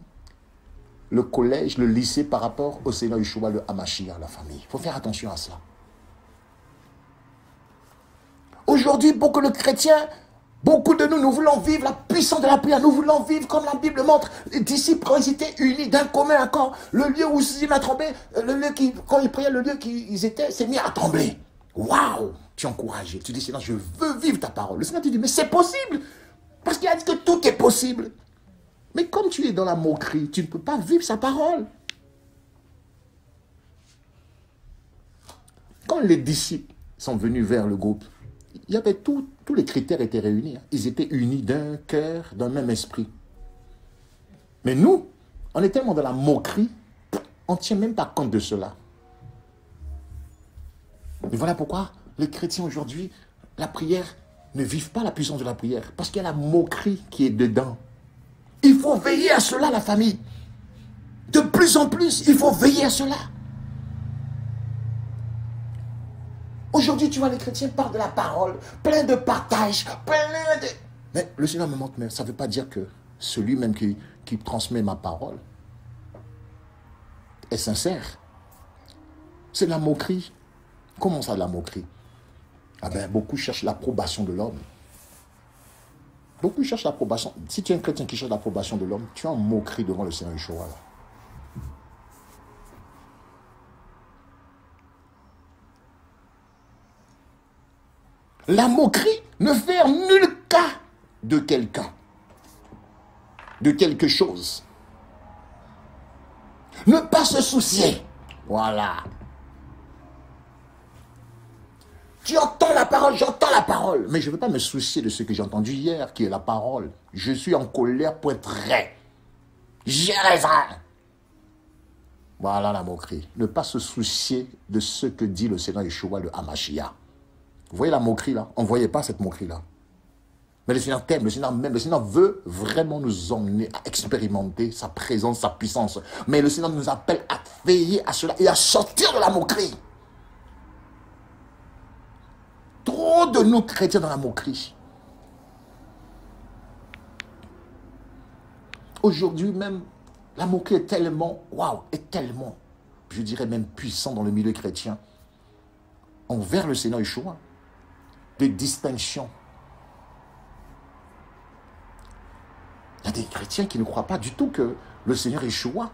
Speaker 1: le collège, le lycée par rapport au Seigneur Yeshua, le Hamashiach, la famille. Il faut faire attention à cela. Aujourd'hui, beaucoup de chrétiens, beaucoup de nous, nous voulons vivre la puissance de la prière. Nous voulons vivre comme la Bible montre. Les disciples, quand ils étaient unis d'un commun accord, le lieu où ils a tremblé, le lieu qui, quand ils priaient, le lieu qu'ils étaient, s'est mis à trembler. Waouh! Tu es encouragé. Tu dis, Seigneur, je veux vivre ta parole. Le Seigneur te dit, mais c'est possible. Parce qu'il a dit que tout est possible. Mais comme tu es dans la moquerie, tu ne peux pas vivre sa parole. Quand les disciples sont venus vers le groupe, il y avait tous les critères étaient réunis. Ils étaient unis d'un cœur, d'un même esprit. Mais nous, on est tellement dans la moquerie, on ne tient même pas compte de cela. Et voilà pourquoi les chrétiens aujourd'hui, la prière, ne vivent pas la puissance de la prière parce qu'il y a la moquerie qui est dedans. Il faut veiller à cela, la famille. De plus en plus, il faut veiller à cela. Aujourd'hui, tu vois, les chrétiens parlent de la parole, plein de partage, plein de... Mais le Seigneur me montre, mais ça ne veut pas dire que celui même qui transmet ma parole est sincère. C'est de la moquerie. Comment ça, de la moquerie? Ah ben, beaucoup cherchent l'approbation de l'homme. Beaucoup cherchent l'approbation. Si tu es un chrétien qui cherche l'approbation de l'homme, tu es en moquerie devant le Seigneur Yeshua. La moquerie ne fait en nul cas de quelqu'un, de quelque chose. Ne pas se soucier. Voilà. Tu entends la parole, j'entends la parole. Mais je ne veux pas me soucier de ce que j'ai entendu hier, qui est la parole. Je suis en colère pour être vrai. J'ai raison. Voilà la moquerie. Ne pas se soucier de ce que dit le Seigneur Yeshua, le Hamashiach. Vous voyez la moquerie là? On ne voyait pas cette moquerie là. Mais le Seigneur t'aime, le Seigneur m'aime, le Seigneur veut vraiment nous emmener à expérimenter sa présence, sa puissance. Mais le Seigneur nous appelle à veiller à cela et à sortir de la moquerie. Trop de nous chrétiens dans la moquerie. Aujourd'hui même, la moquerie est tellement, waouh, est tellement, je dirais même puissant dans le milieu chrétien, envers le Seigneur Yeshua, de distinction. Il y a des chrétiens qui ne croient pas du tout que le Seigneur Yeshua,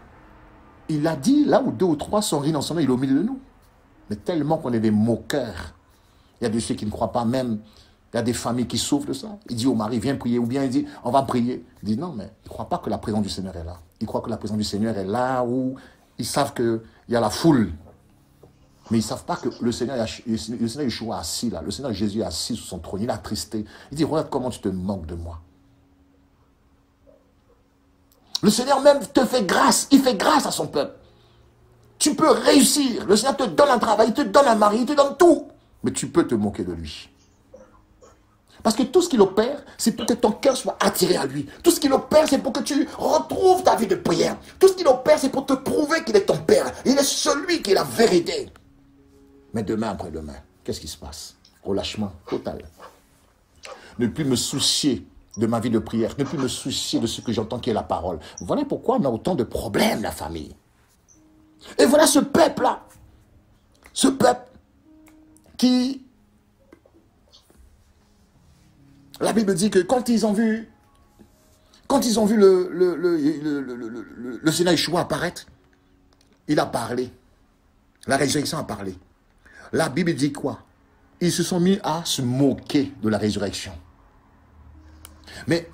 Speaker 1: il a dit, là où 2 ou 3 sont réunis ensemble, il est au milieu de nous. Mais tellement qu'on est des moqueurs. Il y a de ceux qui ne croient pas même. Il y a des familles qui souffrent de ça. Il dit au mari, viens prier. Ou bien il dit, on va prier. Il dit, non, mais ils ne croient pas que la présence du Seigneur est là. Ils croient que la présence du Seigneur est là où ils savent qu'il y a la foule. Mais ils ne savent pas que le Seigneur Yeshua est assis là. Le Seigneur Jésus est assis sur son trône. Il est attristé. Il dit, regarde comment tu te moques de moi. Le Seigneur même te fait grâce. Il fait grâce à son peuple. Tu peux réussir. Le Seigneur te donne un travail, il te donne un mari, il te donne tout. Mais tu peux te moquer de lui. Parce que tout ce qu'il opère, c'est pour que ton cœur soit attiré à lui. Tout ce qu'il opère, c'est pour que tu retrouves ta vie de prière. Tout ce qu'il opère, c'est pour te prouver qu'il est ton Père. Il est celui qui est la vérité. Mais demain après demain, qu'est-ce qui se passe? Relâchement total. Ne plus me soucier de ma vie de prière. Ne plus me soucier de ce que j'entends qui est la parole. Voilà pourquoi on a autant de problèmes, la famille. Et voilà ce peuple-là. Ce peuple qui... La Bible dit que quand ils ont vu le Seigneur Yeshua apparaître, il a parlé. La résurrection a parlé. La Bible dit quoi? Ils se sont mis à se moquer de la résurrection. Mais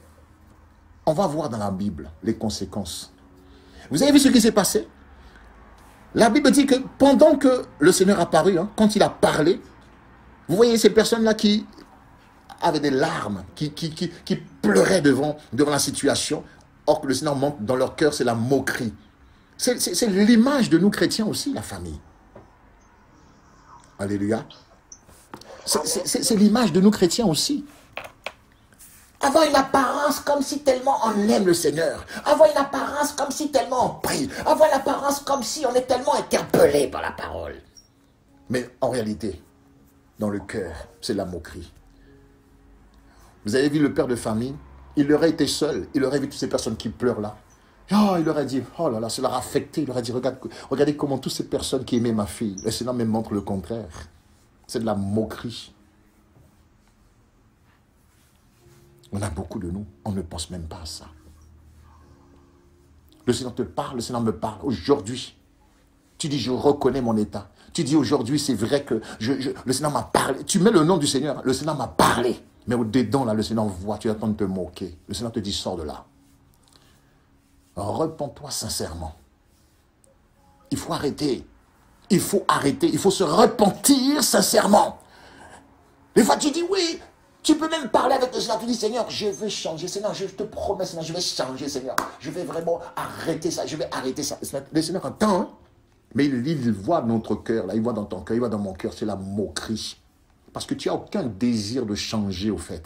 Speaker 1: on va voir dans la Bible les conséquences. Vous avez vu ce qui s'est passé? La Bible dit que pendant que le Seigneur a paru, hein, quand il a parlé, vous voyez ces personnes-là qui avaient des larmes, qui pleuraient devant la situation. Or que le Seigneur montre dans leur cœur, c'est la moquerie. C'est l'image de nous chrétiens aussi, la famille. Alléluia. C'est l'image de nous chrétiens aussi. Avoir une apparence comme si tellement on aime le Seigneur. Avoir une apparence comme si tellement on prie. Avoir une apparence comme si on est tellement interpellé par la parole. Mais en réalité, dans le cœur, c'est la moquerie. Vous avez vu le père de famille? Il aurait été seul. Il aurait vu toutes ces personnes qui pleurent là. Oh, il aurait dit, oh là là, ça leur a affecté. Il aurait dit, regardez comment toutes ces personnes qui aimaient ma fille. Le Seigneur me montre le contraire. C'est de la moquerie. On a beaucoup de nous, on ne pense même pas à ça. Le Seigneur te parle, le Seigneur me parle. Aujourd'hui, tu dis, je reconnais mon état. Tu dis, aujourd'hui, c'est vrai que le Seigneur m'a parlé. Tu mets le nom du Seigneur, le Seigneur m'a parlé. Mais au-dedans, là, le Seigneur voit, tu es en train de te moquer. Le Seigneur te dit, sors de là. Repens-toi sincèrement. Il faut arrêter. Il faut arrêter. Il faut se repentir sincèrement. Des fois, tu dis, oui, tu peux même parler avec le Seigneur. Tu dis, Seigneur, je vais changer. Seigneur, je te promets, Seigneur, je vais changer, Seigneur. Je vais vraiment arrêter ça. Je vais arrêter ça. Le Seigneur entend, hein? Mais il voit notre cœur, là. Il voit dans ton cœur, il voit dans mon cœur. C'est la moquerie. Parce que tu n'as aucun désir de changer au fait.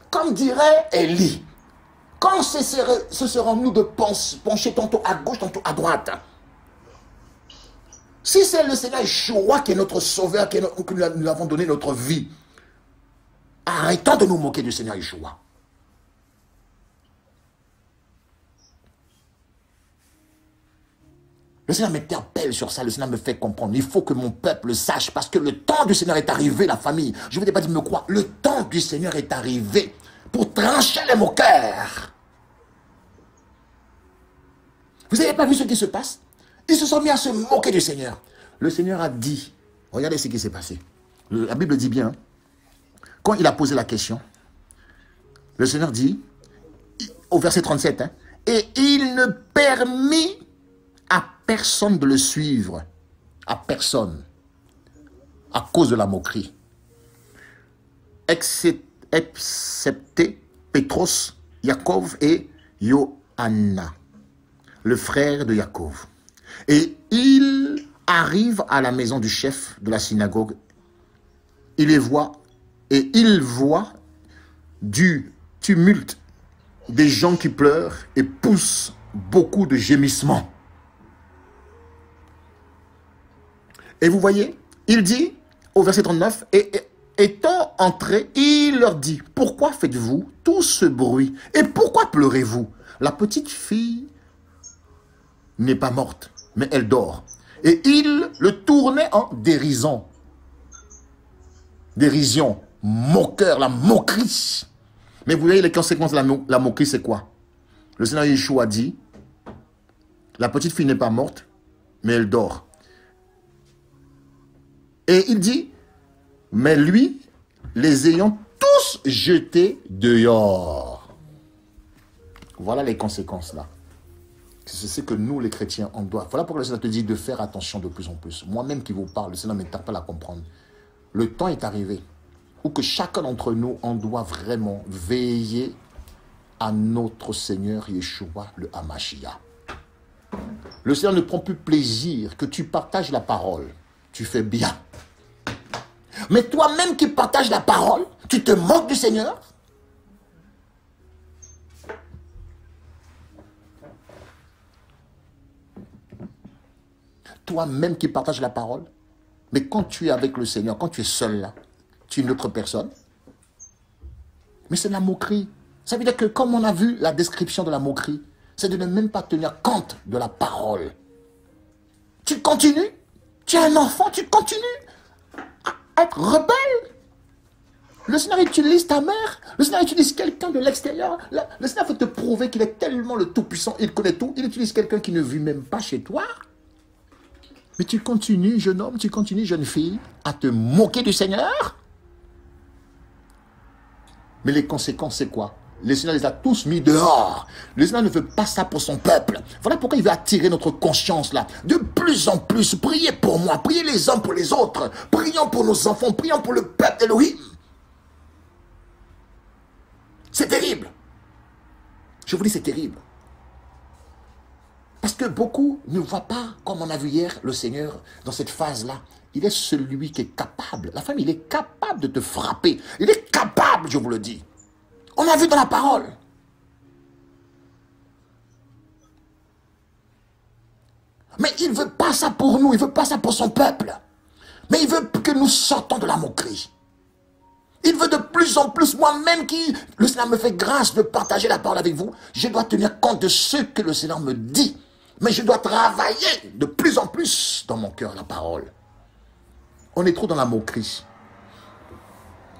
Speaker 1: Comme dirait Élie, quand ce sera nous de pencher tantôt à gauche, tantôt à droite. Si c'est le Seigneur Yeshua qui est notre sauveur, que nous avons donné notre vie, arrêtons de nous moquer du Seigneur Yeshua. Le Seigneur m'interpelle sur ça, le Seigneur me fait comprendre. Il faut que mon peuple sache, parce que le temps du Seigneur est arrivé, la famille. Je ne vous ai pas dit me croire. Le temps du Seigneur est arrivé pour trancher les moqueurs. Vous n'avez pas vu ce qui se passe? Ils se sont mis à se moquer du Seigneur. Le Seigneur a dit, regardez ce qui s'est passé. La Bible dit bien, quand il a posé la question, le Seigneur dit, au verset 37, et il ne permit à personne de le suivre, à personne, à cause de la moquerie, excepté Pétros, Jacob et Johanna, le frère de Jacob. Et il arrive à la maison du chef de la synagogue, il les voit, et il voit du tumulte, des gens qui pleurent et poussent beaucoup de gémissements. Et vous voyez, il dit au verset 39, et étant entré, il leur dit, pourquoi faites-vous tout ce bruit? Et pourquoi pleurez-vous? La petite fille n'est pas morte, mais elle dort. Et il le tournait en dérision. Dérision, moqueur, la moquerie. Mais vous voyez les conséquences de la moquerie, c'est quoi? Le Seigneur Yeshua dit, la petite fille n'est pas morte, mais elle dort. Et il dit, mais lui, les ayant tous jetés dehors. Voilà les conséquences là. C'est ce que nous, les chrétiens, on doit. Voilà pourquoi le Seigneur te dit de faire attention de plus en plus. Moi-même qui vous parle, le Seigneur m'interpelle à comprendre. Le temps est arrivé où que chacun d'entre nous, on doit vraiment veiller à notre Seigneur Yeshua, le Hamashiach. Le Seigneur ne prend plus plaisir que tu partages la parole. Tu fais bien. Mais toi-même qui partages la parole, tu te moques du Seigneur. Toi-même qui partages la parole, mais quand tu es avec le Seigneur, quand tu es seul là, tu es une autre personne. Mais c'est de la moquerie. Ça veut dire que comme on a vu la description de la moquerie, c'est de ne même pas tenir compte de la parole. Tu continues, tu es un enfant, tu continues à être rebelle. Le Seigneur utilise ta mère, le Seigneur utilise quelqu'un de l'extérieur. Le Seigneur veut te prouver qu'il est tellement le Tout-Puissant, il connaît tout. Il utilise quelqu'un qui ne vit même pas chez toi. Mais tu continues, jeune homme, tu continues, jeune fille, à te moquer du Seigneur. Mais les conséquences, c'est quoi? Le Seigneur les a tous mis dehors. Le Seigneur ne veut pas ça pour son peuple. Voilà pourquoi il veut attirer notre conscience là. De plus en plus, priez pour moi, priez les uns pour les autres. Prions pour nos enfants, prions pour le peuple d'Élohim. C'est terrible. Je vous dis, c'est terrible. Parce que beaucoup ne voient pas, comme on a vu hier, le Seigneur, dans cette phase-là. Il est celui qui est capable. La femme, il est capable de te frapper. Il est capable, je vous le dis. On a vu dans la parole. Mais il ne veut pas ça pour nous. Il ne veut pas ça pour son peuple. Mais il veut que nous sortons de la moquerie. Il veut de plus en plus, moi-même qui, le Seigneur me fait grâce de partager la parole avec vous, je dois tenir compte de ce que le Seigneur me dit. Mais je dois travailler de plus en plus dans mon cœur la parole. On est trop dans la moquerie.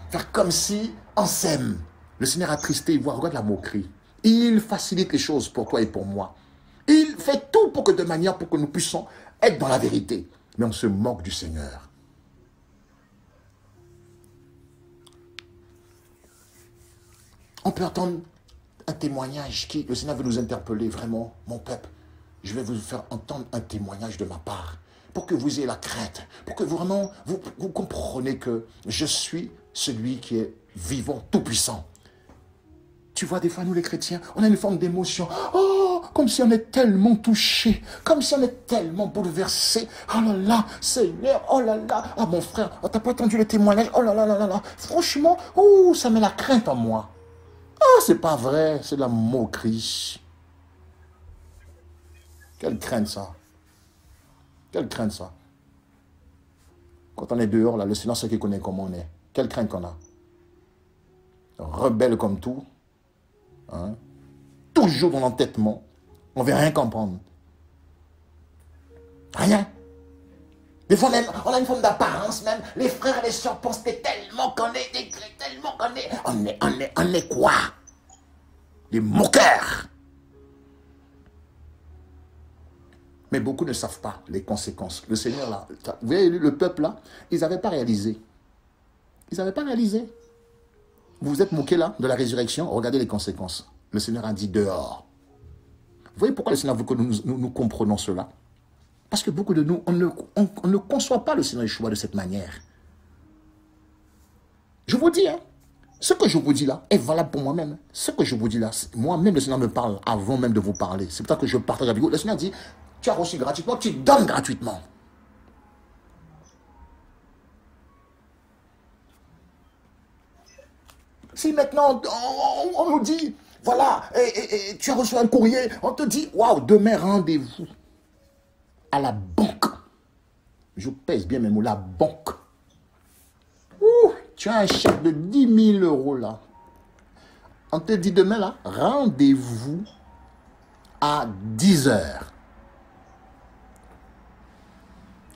Speaker 1: Faire comme si on s'aime. Le Seigneur attristé, il voit, regarde la moquerie. Il facilite les choses pour toi et pour moi. Il fait tout pour que de manière pour que nous puissions être dans la vérité. Mais on se moque du Seigneur. On peut entendre un témoignage qui, le Seigneur veut nous interpeller vraiment, mon peuple. Je vais vous faire entendre un témoignage de ma part, pour que vous ayez la crainte, pour que vraiment vous compreniez que je suis celui qui est vivant, tout-puissant. Tu vois, des fois, nous les chrétiens, on a une forme d'émotion. Oh, comme si on est tellement touché, comme si on est tellement bouleversé. Oh là là, Seigneur, oh là là, ah mon frère, oh, t'as pas entendu le témoignage, oh là là là là là. Franchement, oh, ça met la crainte en moi. Ah, c'est pas vrai, c'est de la moquerie. Quelle crainte ça. Quelle crainte ça. Quand on est dehors, là, le Seigneur sait qu'il connaît comment on est. Quelle crainte qu'on a. Rebelle comme tout. Hein? Toujours dans l'entêtement. On ne veut rien comprendre. Rien. Des fois même, on a une forme d'apparence même. Les frères et les sœurs pensent tellement qu'on est décret, tellement qu'on est... On est quoi? Des moqueurs. Mais beaucoup ne savent pas les conséquences. Le Seigneur là, vous voyez le peuple là, ils n'avaient pas réalisé. Ils n'avaient pas réalisé. Vous vous êtes moqué là de la résurrection, regardez les conséquences. Le Seigneur a dit dehors. Vous voyez pourquoi le Seigneur veut que nous comprenons cela? Parce que beaucoup de nous, on ne conçoit pas le Seigneur Yeshua de cette manière. Je vous dis, hein, ce que je vous dis là est valable pour moi-même. Ce que je vous dis là, moi-même le Seigneur me parle avant même de vous parler. C'est pour ça que je partage avec vous. Le Seigneur dit, tu as reçu gratuitement, tu donnes gratuitement. Si maintenant on nous dit, voilà, et tu as reçu un courrier, on te dit, waouh, demain rendez-vous à la banque. Je pèse bien mes mots, la banque. Ouh, tu as un chèque de 10 000 euros là. On te dit demain là, rendez-vous à 10 heures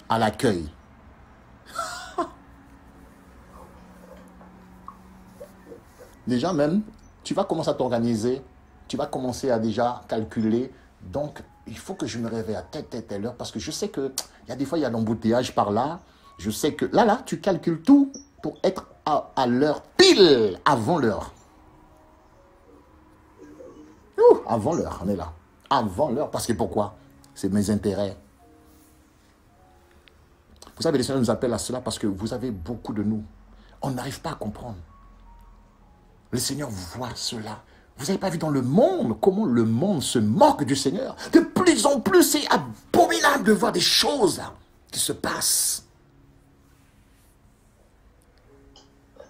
Speaker 1: à l'accueil. Déjà même, tu vas commencer à t'organiser, tu vas commencer à déjà calculer. Donc, il faut que je me réveille à telle heure parce que je sais que il y a des fois, il y a l'embouteillage par là. Je sais que là, tu calcules tout pour être à l'heure pile avant l'heure. Avant l'heure, on est là. Avant l'heure, parce que pourquoi? C'est mes intérêts. Vous savez, les Seigneurs nous appellent à cela parce que vous avez beaucoup de nous. On n'arrive pas à comprendre. Le Seigneur voit cela. Vous n'avez pas vu dans le monde comment le monde se moque du Seigneur. De plus en plus, c'est abominable de voir des choses qui se passent.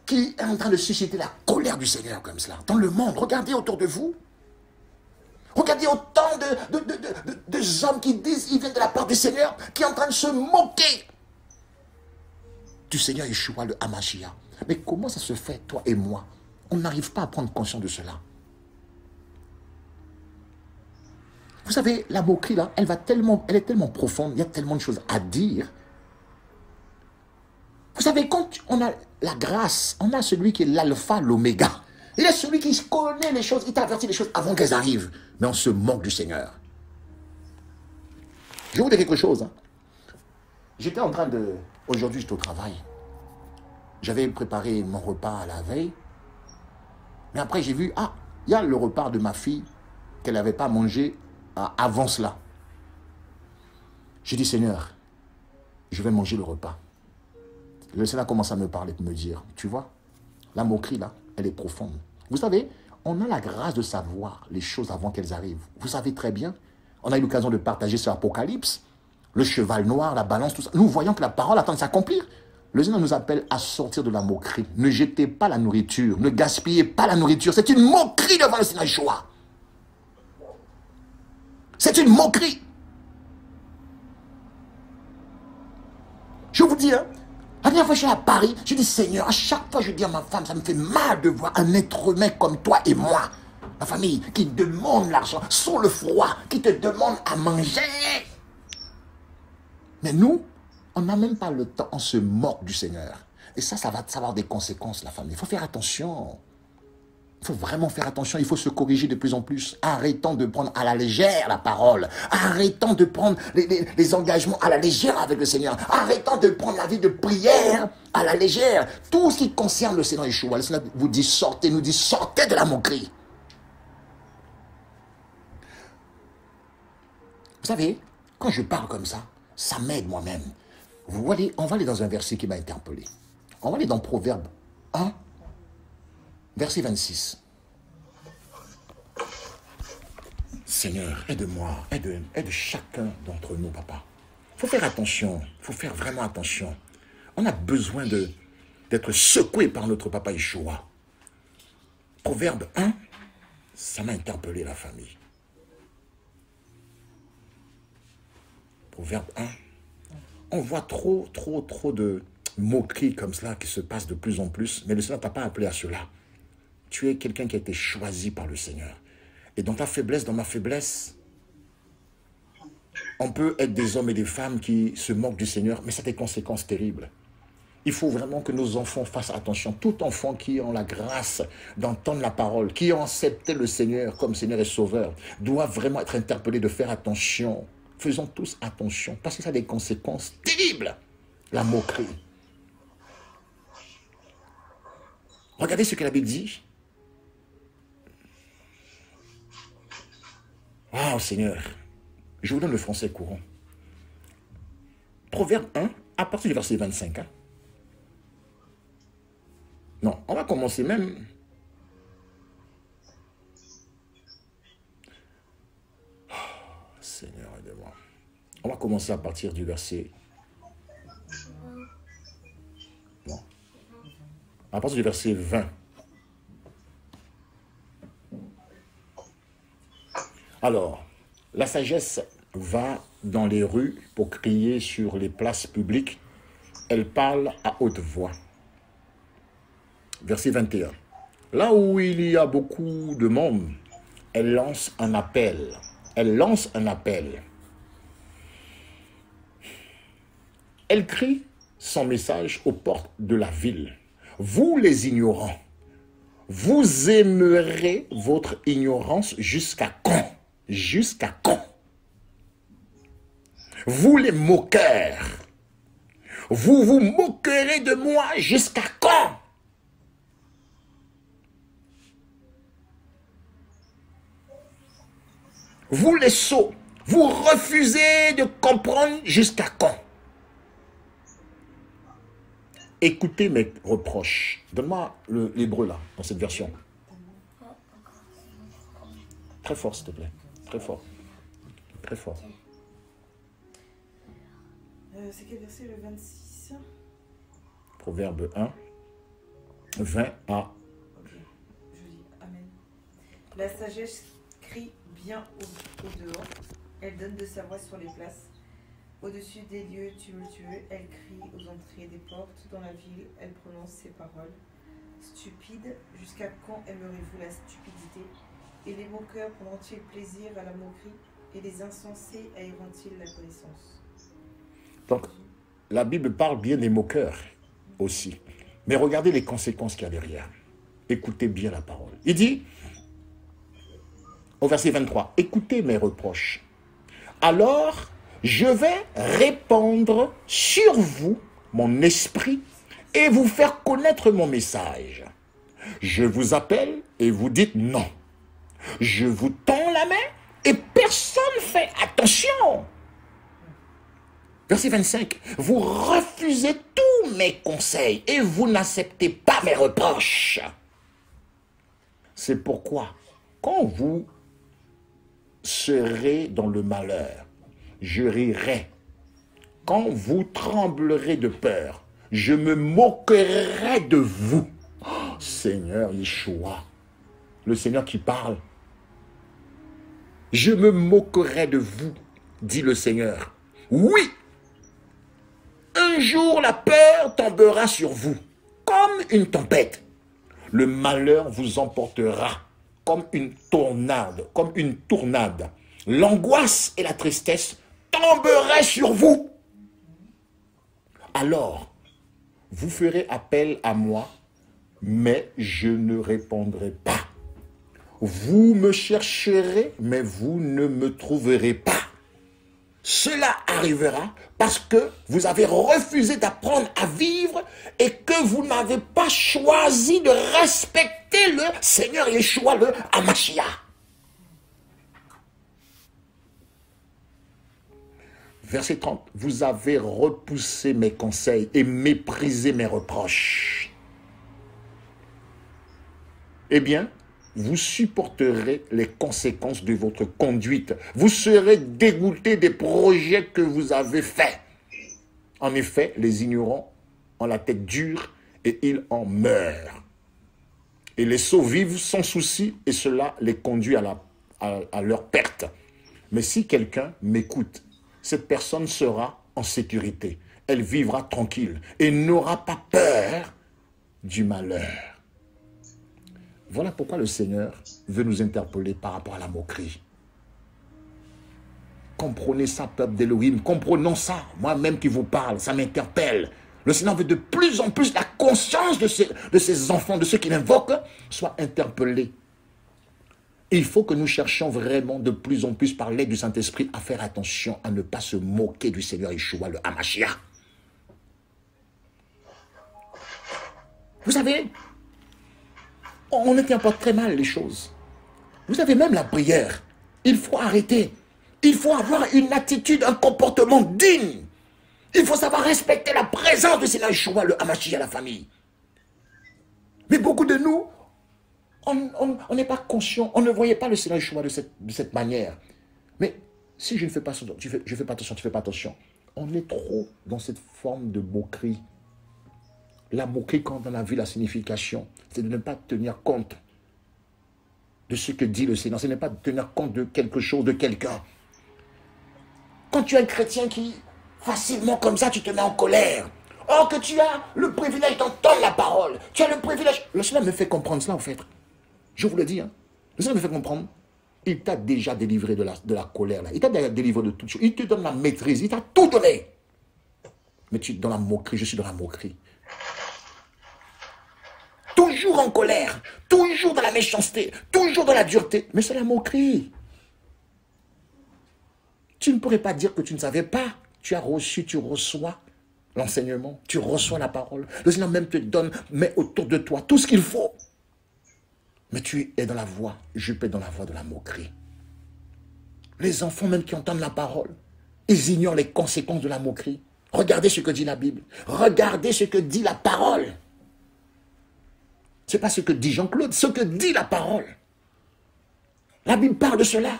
Speaker 1: Qui est en train de susciter la colère du Seigneur comme cela. Dans le monde, regardez autour de vous. Regardez autant de hommes qui disent qu'ils viennent de la part du Seigneur, qui est en train de se moquer du Seigneur Yeshua, le Hamashiach. Mais comment ça se fait, toi et moi? On n'arrive pas à prendre conscience de cela. Vous savez, la moquerie là, elle est tellement profonde, il y a tellement de choses à dire. Vous savez, quand on a la grâce, on a celui qui est l'alpha, l'oméga. Il est celui qui connaît les choses, il t'avertit les choses avant qu'elles arrivent. Mais on se moque du Seigneur. Je vais vous dire quelque chose. Hein. J'étais en train de... Aujourd'hui, j'étais au travail. J'avais préparé mon repas à la veille. Mais après, j'ai vu, ah, il y a le repas de ma fille qu'elle n'avait pas mangé avant cela. J'ai dit, Seigneur, je vais manger le repas. Le Seigneur commence à me parler, me dire, tu vois, la moquerie là, elle est profonde. Vous savez, on a la grâce de savoir les choses avant qu'elles arrivent. Vous savez très bien, on a eu l'occasion de partager sur l'Apocalypse, le cheval noir, la balance, tout ça. Nous voyons que la parole attend de s'accomplir. Le Seigneur nous appelle à sortir de la moquerie. Ne jetez pas la nourriture, ne gaspillez pas la nourriture. C'est une moquerie devant le Seigneur Yeshua. C'est une moquerie. Je vous dis, hein, la dernière fois que je suis à Paris, je dis, Seigneur, à chaque fois je dis à ma femme, ça me fait mal de voir un être humain comme toi et moi, ma famille, qui demande l'argent, sous le froid, qui te demande à manger. Mais nous, on n'a même pas le temps, on se moque du Seigneur. Et ça va avoir des conséquences, la famille. Il faut faire attention. Il faut vraiment faire attention, il faut se corriger de plus en plus. Arrêtons de prendre à la légère la parole. Arrêtons de prendre les engagements à la légère avec le Seigneur. Arrêtons de prendre la vie de prière à la légère. Tout ce qui concerne le Seigneur Yeshua, le Seigneur vous dit sortez, nous dit sortez de la moquerie. Vous savez, quand je parle comme ça m'aide moi-même. Vous voyez, on va aller dans un verset qui m'a interpellé. On va aller dans Proverbe 1. Verset 26. Seigneur, aide-moi, aide chacun d'entre nous, papa. Il faut faire attention, il faut faire vraiment attention. On a besoin d'être secoué par notre papa Yeshua. Proverbe 1, ça m'a interpellé la famille. Proverbe 1, on voit trop de moqueries comme cela qui se passent de plus en plus, mais le Seigneur ne t'a pas appelé à cela. Tu es quelqu'un qui a été choisi par le Seigneur. Et dans ta faiblesse, dans ma faiblesse, on peut être des hommes et des femmes qui se moquent du Seigneur, mais ça a des conséquences terribles. Il faut vraiment que nos enfants fassent attention. Tout enfant qui ont la grâce d'entendre la parole, qui ont accepté le Seigneur comme Seigneur et Sauveur, doit vraiment être interpellé de faire attention. Faisons tous attention, parce que ça a des conséquences terribles. La moquerie. Regardez ce que la Bible dit. Waouh, Seigneur. Je vous donne le français courant. Proverbe 1, à partir du verset 25. Hein. Non, on va commencer même. Oh, Seigneur, aide-moi. On va commencer à partir du verset. Non. À partir du verset 20. Alors, la sagesse va dans les rues pour crier sur les places publiques. Elle parle à haute voix. Verset 21. Là où il y a beaucoup de monde, elle lance un appel. Elle lance un appel. Elle crie son message aux portes de la ville. Vous les ignorants, vous aimerez votre ignorance jusqu'à quand? Jusqu'à quand? Vous les moqueurs, vous vous moquerez de moi jusqu'à quand? Vous les sots, vous refusez de comprendre jusqu'à quand? Écoutez mes reproches. Donne-moi l'hébreu là, dans cette version. Très fort, s'il te plaît. Très fort. Très fort.
Speaker 3: C'est quel verset, le 26?
Speaker 1: Proverbe 1, 20 à...
Speaker 3: Ok, je dis Amen. La sagesse crie bien au dehors. Elle donne de sa voix sur les places. Au-dessus des lieux tumultueux, elle crie aux entrées des portes. Dans la ville, elle prononce ses paroles. Stupide, jusqu'à quand aimerez-vous la stupidité? Et les moqueurs prendront-ils plaisir à la moquerie? Et les insensés haïront-ils la connaissance?
Speaker 1: Donc, la Bible parle bien des moqueurs aussi. Mais regardez les conséquences qu'il y a derrière. Écoutez bien la parole. Il dit, au verset 23, « Écoutez mes reproches. Alors, je vais répandre sur vous mon esprit et vous faire connaître mon message. Je vous appelle et vous dites non. Je vous tends la main et personne ne fait attention. » Verset 25, « Vous refusez tous mes conseils et vous n'acceptez pas mes reproches. » C'est pourquoi, quand vous serez dans le malheur, je rirai. Quand vous tremblerez de peur, je me moquerai de vous. Oh, Seigneur Yeshua, le Seigneur qui parle. Je me moquerai de vous, dit le Seigneur. Oui, un jour la peur tombera sur vous, comme une tempête. Le malheur vous emportera comme une tournade. L'angoisse et la tristesse tomberaient sur vous. Alors, vous ferez appel à moi, mais je ne répondrai pas. Vous me chercherez, mais vous ne me trouverez pas. Cela arrivera parce que vous avez refusé d'apprendre à vivre et que vous n'avez pas choisi de respecter le Seigneur Yeshua, le Hamashiach. Verset 30. Vous avez repoussé mes conseils et méprisé mes reproches. Eh bien, vous supporterez les conséquences de votre conduite. Vous serez dégoûté des projets que vous avez faits. En effet, les ignorants ont la tête dure et ils en meurent. Et les sots vivent sans souci et cela les conduit à leur perte. Mais si quelqu'un m'écoute, cette personne sera en sécurité. Elle vivra tranquille et n'aura pas peur du malheur. Voilà pourquoi le Seigneur veut nous interpeller par rapport à la moquerie. Comprenez ça, peuple d'Élohim, comprenons ça. Moi-même qui vous parle, ça m'interpelle. Le Seigneur veut de plus en plus la conscience de ses enfants, de ceux qui l'invoquent, soit interpellée. Il faut que nous cherchions vraiment de plus en plus par l'aide du Saint-Esprit à faire attention à ne pas se moquer du Seigneur Yeshua, le Hamashiach. Vous savez, on ne tient pas très mal les choses. Vous savez, même la prière, il faut arrêter. Il faut avoir une attitude, un comportement digne. Il faut savoir respecter la présence du Seigneur Yeshua, le Hamashiach, la famille. Mais beaucoup de nous, on n'est pas conscient, on ne voyait pas le Seigneur Yeshua de cette manière. Mais si je ne fais pas attention, je fais pas attention, tu fais pas attention. On est trop dans cette forme de moquerie. La moquerie, quand on a vu la signification, c'est de ne pas tenir compte de ce que dit le Seigneur. Ce n'est pas de tenir compte de quelque chose, de quelqu'un. Quand tu es un chrétien qui, facilement comme ça, tu te mets en colère. Or que tu as le privilège d'entendre la parole. Tu as le privilège. Le Seigneur me fait comprendre cela, en fait. Je vous le dis. Hein. Le Seigneur me fait comprendre. Il t'a déjà délivré de la colère. Là. Il t'a déjà délivré de toutes choses. Il te donne la maîtrise. Il t'a tout donné. Mais tu es dans la moquerie. Je suis dans la moquerie. Toujours en colère. Toujours dans la méchanceté. Toujours dans la dureté. Mais c'est la moquerie. Tu ne pourrais pas dire que tu ne savais pas. Tu as reçu, tu reçois l'enseignement. Tu reçois la parole. Le Seigneur même te donne, met autour de toi tout ce qu'il faut. Mais tu es dans la voie, je peux être dans la voie de la moquerie. Les enfants même qui entendent la parole, ils ignorent les conséquences de la moquerie. Regardez ce que dit la Bible. Regardez ce que dit la parole. Ce n'est pas ce que dit Jean-Claude, ce que dit la parole. La Bible parle de cela.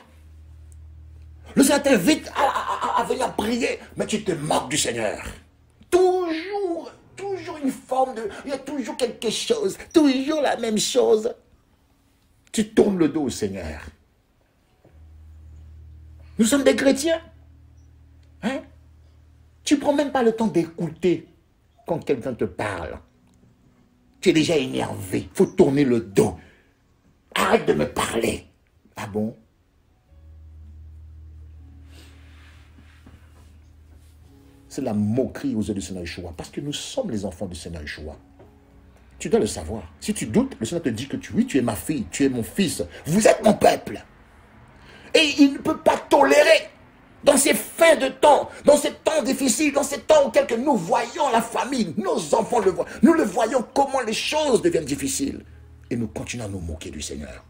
Speaker 1: Le Seigneur t'invite à venir prier, mais tu te moques du Seigneur. Toujours une forme de... Il y a toujours quelque chose, toujours la même chose. Tu tournes le dos au Seigneur. Nous sommes des chrétiens. Hein? Tu ne prends même pas le temps d'écouter quand quelqu'un te parle. Tu es déjà énervé. Il faut tourner le dos. Arrête de me parler. Ah bon? C'est la moquerie aux yeux du Seigneur Yeshua. Parce que nous sommes les enfants du Seigneur Yeshua. Tu dois le savoir. Si tu doutes, le Seigneur te dit que oui, tu es ma fille, tu es mon fils. Vous êtes mon peuple. Et il ne peut pas tolérer, dans ces fins de temps, dans ces temps difficiles, dans ces temps auxquels que nous voyons la famille, nos enfants le voient. Nous le voyons comment les choses deviennent difficiles. Et nous continuons à nous moquer du Seigneur.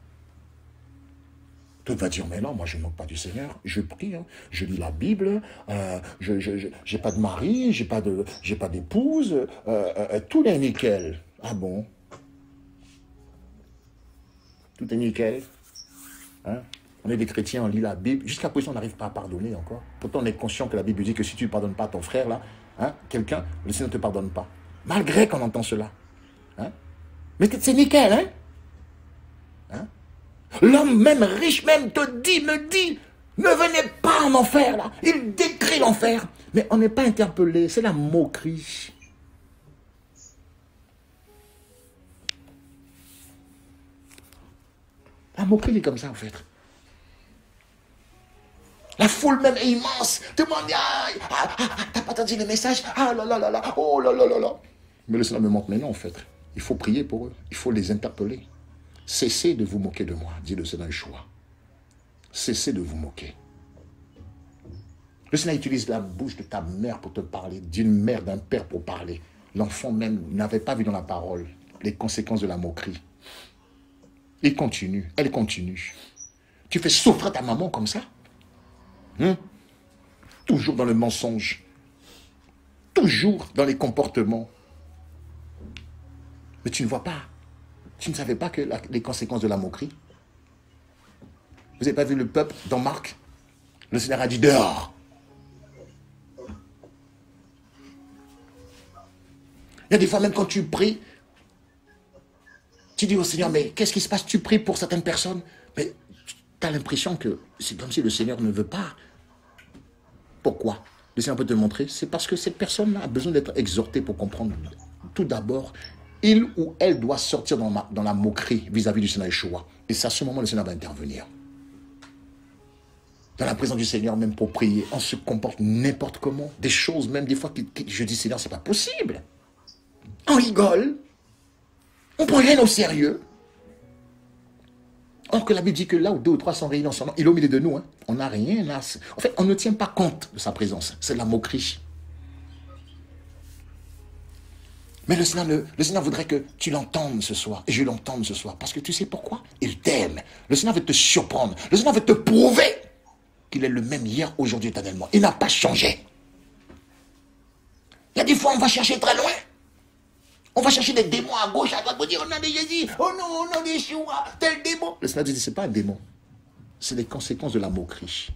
Speaker 1: Tout va dire, mais non, moi je ne moque pas du Seigneur, je prie, hein, je lis la Bible, je n'ai pas de mari, j'ai pas d'épouse, tout est nickel. Ah bon? Tout est nickel. Hein? On est des chrétiens, on lit la Bible, jusqu'à présent on n'arrive pas à pardonner encore. Pourtant on est conscient que la Bible dit que si tu ne pardonnes pas à ton frère, là, hein, quelqu'un, le Seigneur ne te pardonne pas. Malgré qu'on entend cela. Hein? Mais c'est nickel, hein? Hein? L'homme même riche même me dit, ne venez pas en enfer là. Il décrit l'enfer. Mais on n'est pas interpellé, c'est la moquerie. La moquerie est comme ça en fait. La foule même est immense. Tout le monde dit, t'as pas entendu le message? Ah là là là là, oh là là là là. Mais le Seigneur me montre, mais non en fait. Il faut prier pour eux, il faut les interpeller. Cessez de vous moquer de moi, dit le Seigneur Yeshua. Cessez de vous moquer. Le Seigneur utilise la bouche de ta mère pour te parler, d'une mère, d'un père pour parler. L'enfant même n'avait pas vu dans la parole les conséquences de la moquerie. Il continue, elle continue. Tu fais souffrir ta maman comme ça? Toujours dans le mensonge. Toujours dans les comportements. Mais tu ne vois pas. Tu ne savais pas que les conséquences de la moquerie? Vous n'avez pas vu le peuple dans Marc? Le Seigneur a dit dehors. Il y a des fois, même quand tu pries, tu dis au Seigneur, mais qu'est-ce qui se passe? Tu pries pour certaines personnes, mais tu as l'impression que c'est comme si le Seigneur ne veut pas. Pourquoi? Le Seigneur peut te montrer, c'est parce que cette personne-là a besoin d'être exhortée pour comprendre. Tout d'abord, il ou elle doit sortir dans la moquerie vis-à-vis du Seigneur Yeshua. Et c'est à ce moment le Seigneur va intervenir. Dans la présence du Seigneur, même pour prier, on se comporte n'importe comment. Des choses, même des fois, je dis, Seigneur, c'est pas possible. On rigole. On ne prend rien au sérieux. Or que la Bible dit que là où 2 ou 3 sont réunis ensemble, il est au milieu de nous. Hein. On n'a rien à... En fait, on ne tient pas compte de sa présence. C'est la moquerie. Mais le Seigneur voudrait que tu l'entendes ce soir. Et je l'entende ce soir. Parce que tu sais pourquoi? Il t'aime. Le Seigneur veut te surprendre. Le Seigneur veut te prouver qu'il est le même hier, aujourd'hui, éternellement. Il n'a pas changé. Il y a des fois, on va chercher très loin. On va chercher des démons à gauche, à droite, pour dire, on a des Jésus, oh non, on a des Yeshua, tel démon. Le Seigneur dit, ce n'est pas un démon. C'est les conséquences de la moquerie.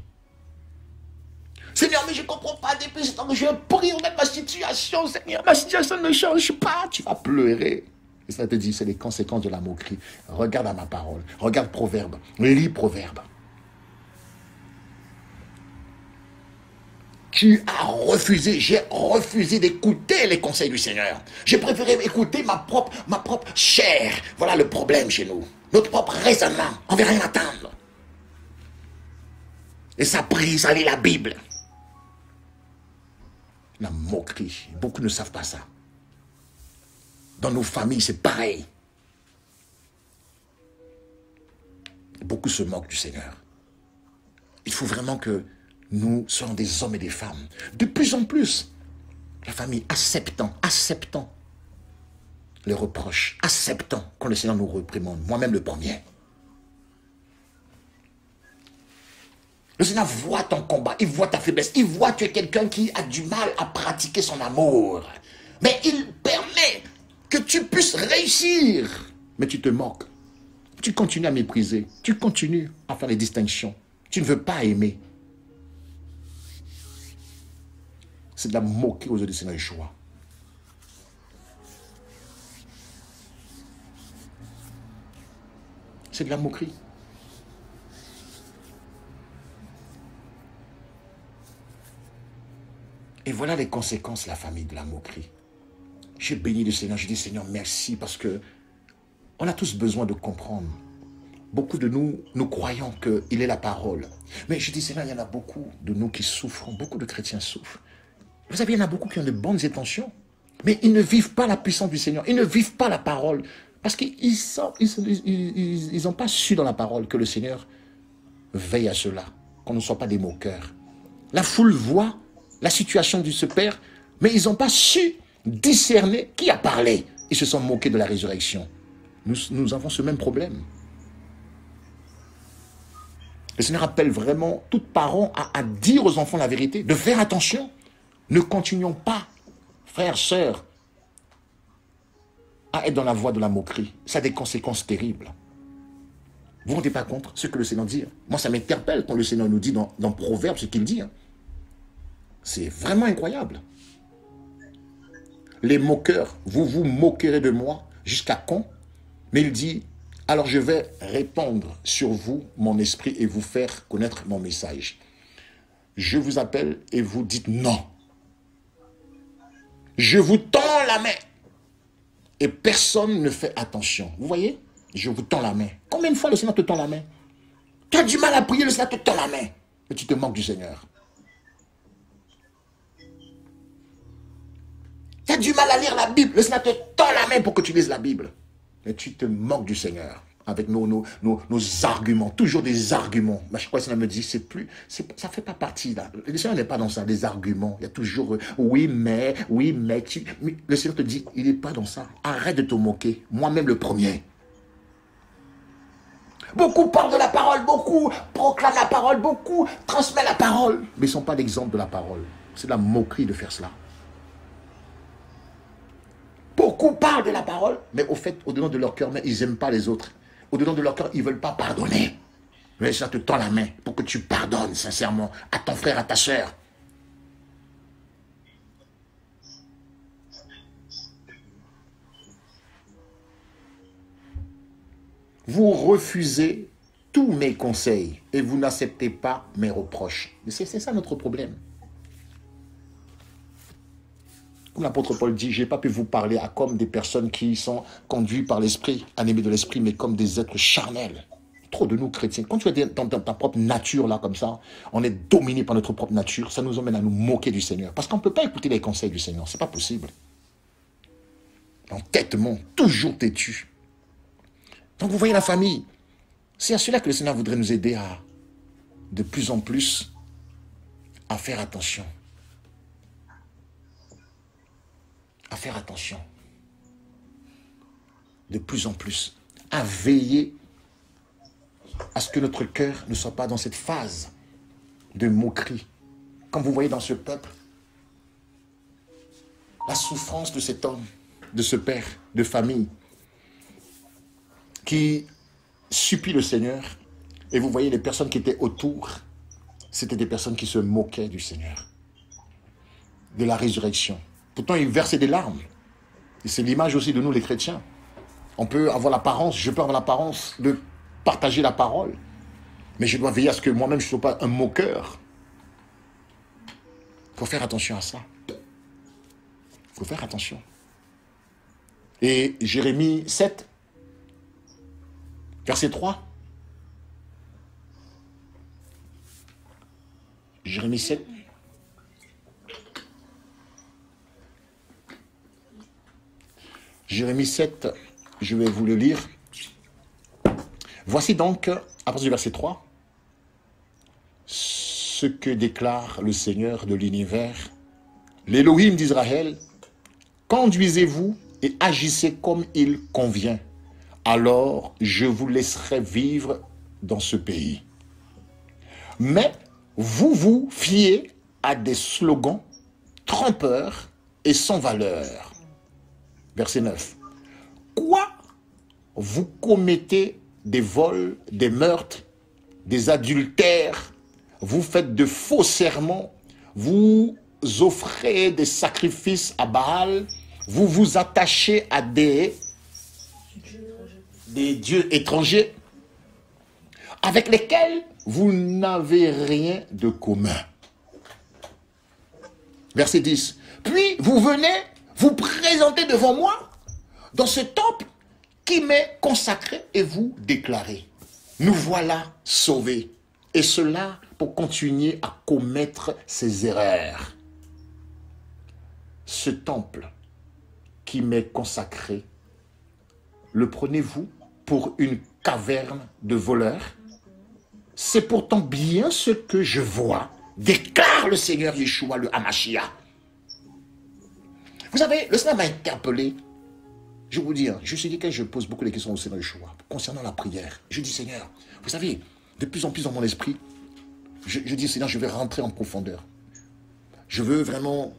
Speaker 1: Seigneur, mais je ne comprends pas, depuis ce temps que je prie, regarde ma situation, Seigneur, ma situation ne change pas. Tu vas pleurer. Le Seigneur te dit, c'est les conséquences de la moquerie. Regarde à ma parole, regarde Proverbe, lis Proverbe. Tu as refusé, j'ai refusé d'écouter les conseils du Seigneur. J'ai préféré écouter ma propre chair. Voilà le problème chez nous. Notre propre raisonnement. On ne veut rien attendre. Et ça prie, ça lit la Bible. La moquerie. Beaucoup ne savent pas ça. Dans nos familles, c'est pareil. Beaucoup se moquent du Seigneur. Il faut vraiment que nous sommes des hommes et des femmes. De plus en plus, la famille acceptant les reproches, acceptant quand le Seigneur nous réprimande, moi-même le premier. Le Seigneur voit ton combat, il voit ta faiblesse, il voit que tu es quelqu'un qui a du mal à pratiquer son amour. Mais il permet que tu puisses réussir. Mais tu te moques. Tu continues à mépriser. Tu continues à faire les distinctions. Tu ne veux pas aimer. C'est de la moquerie aux yeux du Seigneur Yeshua. C'est de la moquerie. Et voilà les conséquences, la famille, de la moquerie. J'ai béni le Seigneur, je dis Seigneur, merci, parce que on a tous besoin de comprendre. Beaucoup de nous croyons qu'il est la parole. Mais je dis Seigneur, il y en a beaucoup de nous qui souffrent, beaucoup de chrétiens souffrent. Vous savez, il y en a beaucoup qui ont de bonnes intentions, mais ils ne vivent pas la puissance du Seigneur. Ils ne vivent pas la parole. Parce qu'ils n'ont pas su dans la parole que le Seigneur veille à cela, qu'on ne soit pas des moqueurs. La foule voit la situation de ce Père, mais ils n'ont pas su discerner qui a parlé. Ils se sont moqués de la résurrection. Nous avons ce même problème. Le Seigneur appelle vraiment tout parent à dire aux enfants la vérité, de faire attention. Ne continuons pas, frères, sœurs, à être dans la voie de la moquerie. Ça a des conséquences terribles. Vous ne vous rendez pas compte ce que le Seigneur dit? Moi, ça m'interpelle quand le Seigneur nous dit dans Proverbe ce qu'il dit. C'est vraiment incroyable. Les moqueurs, vous vous moquerez de moi jusqu'à quand? Mais il dit, alors je vais répandre sur vous mon esprit et vous faire connaître mon message. Je vous appelle et vous dites non. Je vous tends la main. Et personne ne fait attention. Vous voyez? Je vous tends la main. Combien de fois le Seigneur te tend la main? Tu as du mal à prier, le Seigneur te tend la main. Et tu te moques du Seigneur. Tu as du mal à lire la Bible, le Seigneur te tend la main pour que tu lises la Bible. Et tu te moques du Seigneur. Avec nos arguments, toujours des arguments. Mais chaque fois, le Seigneur me dit, ça ne fait pas partie là. Le Seigneur n'est pas dans ça, des arguments. Il y a toujours, oui, mais. Le Seigneur te dit, il n'est pas dans ça. Arrête de te moquer. Moi-même le premier. Beaucoup parlent de la parole, beaucoup proclament la parole, beaucoup transmettent la parole. Mais ils ne sont pas l'exemple de la parole. C'est de la moquerie de faire cela. Beaucoup parlent de la parole, mais au fait, au-dedans de leur cœur, mais ils n'aiment pas les autres. Au-dedans de leur cœur, ils ne veulent pas pardonner. Mais ça te tend la main pour que tu pardonnes sincèrement à ton frère, à ta soeur. Vous refusez tous mes conseils et vous n'acceptez pas mes reproches. Mais c'est ça notre problème. Comme l'apôtre Paul dit, je n'ai pas pu vous parler à comme des personnes qui sont conduites par l'esprit, animées de l'esprit, mais comme des êtres charnels. Trop de nous chrétiens. Quand tu es dans ta propre nature, là, comme ça, on est dominé par notre propre nature, ça nous emmène à nous moquer du Seigneur. Parce qu'on ne peut pas écouter les conseils du Seigneur. Ce n'est pas possible. Entêtement, toujours têtu. Donc vous voyez la famille. C'est à cela que le Seigneur voudrait nous aider à, de plus en plus, à faire attention. À faire attention. De plus en plus. À veiller à ce que notre cœur ne soit pas dans cette phase de moquerie. Comme vous voyez dans ce peuple, la souffrance de cet homme, de ce père, de famille, qui supplie le Seigneur, et vous voyez les personnes qui étaient autour, c'était des personnes qui se moquaient du Seigneur, de la résurrection. Pourtant, ils versaient des larmes. Et c'est l'image aussi de nous, les chrétiens. On peut avoir l'apparence, je peux avoir l'apparence de partager la parole, mais je dois veiller à ce que moi-même je ne sois pas un moqueur. Il faut faire attention à ça. Il faut faire attention. Et Jérémie 7, verset 3. Jérémie 7. Jérémie 7, je vais vous le lire. Voici donc, à partir du verset 3, ce que déclare le Seigneur de l'univers, l'Élohim d'Israël, conduisez-vous et agissez comme il convient. Alors je vous laisserai vivre dans ce pays. Mais vous vous fiez à des slogans trompeurs et sans valeur. Verset 9. Quoi? Vous commettez des vols, des meurtres, des adultères, vous faites de faux serments, vous offrez des sacrifices à Baal, vous vous attachez à des dieux étrangers avec lesquels vous n'avez rien de commun. Verset 10. Puis vous venez vous présenter devant moi dans ce temple qui m'est consacré et vous déclarez, nous voilà sauvés. Et cela pour continuer à commettre ces erreurs. Ce temple qui m'est consacré, le prenez-vous pour une caverne de voleurs? C'est pourtant bien ce que je vois, déclare le Seigneur Yeshua, le Hamashiach. Vous savez, le Seigneur m'a interpellé. Je vous dis, je suis quelqu'un, je pose beaucoup de questions au Seigneur Yeshua concernant la prière. Je dis, Seigneur, vous savez, de plus en plus dans mon esprit, je dis, Seigneur, je vais rentrer en profondeur. Je veux vraiment,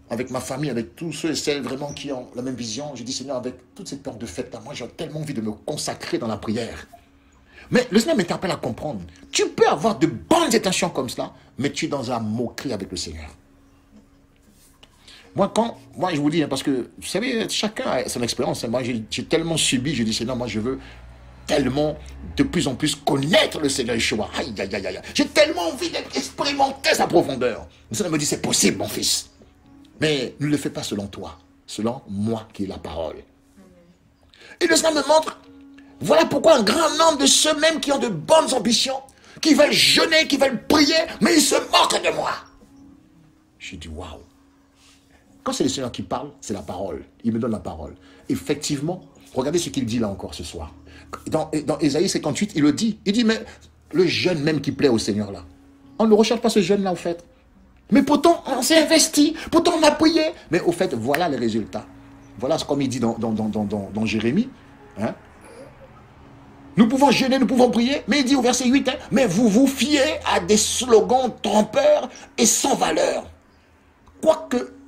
Speaker 1: avec ma famille, avec tous ceux et celles vraiment qui ont la même vision, je dis, Seigneur, avec toute cette peur de fête, moi j'ai tellement envie de me consacrer dans la prière. Mais le Seigneur m'interpelle à comprendre. Tu peux avoir de bonnes intentions comme cela, mais tu es dans la moquerie avec le Seigneur. Moi, je vous dis, parce que, vous savez, chacun a son expérience. Moi, j'ai tellement subi, je dis, Seigneur, moi, je veux tellement, de plus en plus, connaître le Seigneur Yeshua. Aïe, aïe, aïe, aïe. J'ai tellement envie d'expérimenter sa profondeur. Le Seigneur me dit, c'est possible, mon fils. Mais ne le fais pas selon toi, selon moi qui est la parole. Et le Seigneur me montre, voilà pourquoi un grand nombre de ceux même qui ont de bonnes ambitions, qui veulent jeûner, qui veulent prier, mais ils se moquent de moi. J'ai dit, waouh. Quand c'est le Seigneur qui parle, c'est la parole. Il me donne la parole. Effectivement, regardez ce qu'il dit là encore ce soir. Dans Ésaïe 58, il le dit. Il dit, mais le jeûne même qui plaît au Seigneur là, on ne recherche pas ce jeûne là au fait. Mais pourtant, on s'est investi, pourtant on a prié. Mais au fait, voilà les résultats. Voilà ce comme il dit dans Jérémie. Hein? Nous pouvons jeûner, nous pouvons prier, mais il dit au verset 8, hein, mais vous vous fiez à des slogans trompeurs et sans valeur.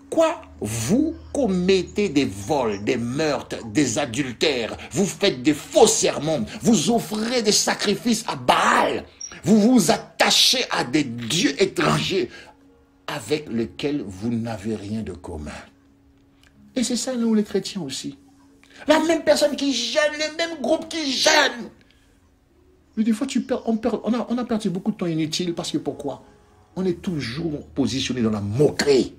Speaker 1: Quoi vous commettez des vols, des meurtres, des adultères, vous faites des faux sermons, vous offrez des sacrifices à Baal, vous vous attachez à des dieux étrangers avec lesquels vous n'avez rien de commun. Et c'est ça, nous les chrétiens aussi. La même personne qui gêne, les mêmes groupes qui gênent. Mais des fois, on a perdu beaucoup de temps inutile parce que pourquoi? On est toujours positionné dans la moquerie.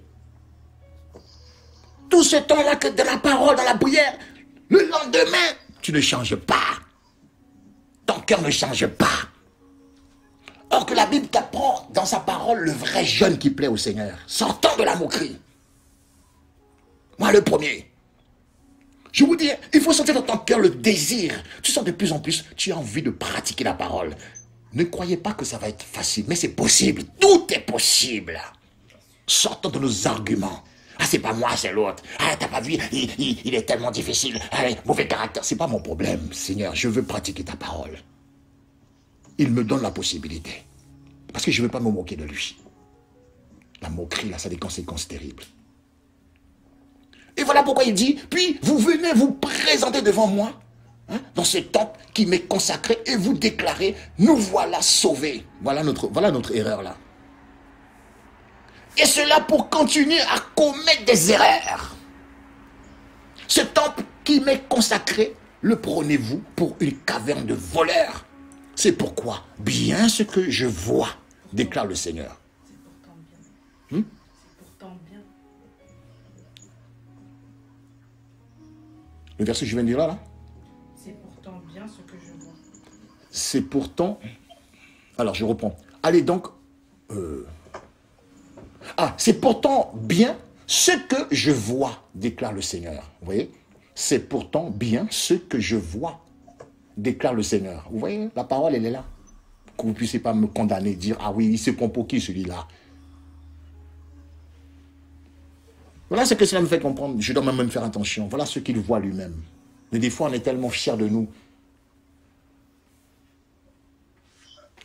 Speaker 1: Tout ce temps-là que de la parole, dans la prière, le lendemain, tu ne changes pas. Ton cœur ne change pas. Or que la Bible t'apprend dans sa parole le vrai jeûne qui plaît au Seigneur, sortant de la moquerie. Moi le premier. Je vous dis, il faut sentir dans ton cœur le désir. Tu sens de plus en plus, tu as envie de pratiquer la parole. Ne croyez pas que ça va être facile, mais c'est possible. Tout est possible. Sortons de nos arguments. Ah, c'est pas moi, c'est l'autre. Ah, t'as pas vu, il est tellement difficile. Ah, mauvais caractère. C'est pas mon problème, Seigneur. Je veux pratiquer ta parole. Il me donne la possibilité. Parce que je ne veux pas me moquer de lui. La moquerie, là, ça a des conséquences terribles. Et voilà pourquoi il dit, puis vous venez vous présenter devant moi, hein, dans ce temple qui m'est consacré, et vous déclarez, nous voilà sauvés. Voilà notre erreur là. Et cela pour continuer à commettre des erreurs. Ce temple qui m'est consacré, le prenez-vous pour une caverne de voleurs. C'est pourquoi, bien ce que je vois, déclare le Seigneur.
Speaker 3: C'est pourtant bien. C'est pourtant bien.
Speaker 1: Le verset que je viens de dire là.
Speaker 3: C'est pourtant bien ce que je vois.
Speaker 1: C'est pourtant... Alors, je reprends. Allez donc... Ah, c'est pourtant bien ce que je vois, déclare le Seigneur. Vous voyez? C'est pourtant bien ce que je vois, déclare le Seigneur. Vous voyez? La parole, elle est là. Que vous ne puissiez pas me condamner, dire, ah oui, il se prend pour qui celui-là? Voilà ce que cela me fait comprendre. Je dois même faire attention. Voilà ce qu'il voit lui-même. Mais des fois, on est tellement fiers de nous.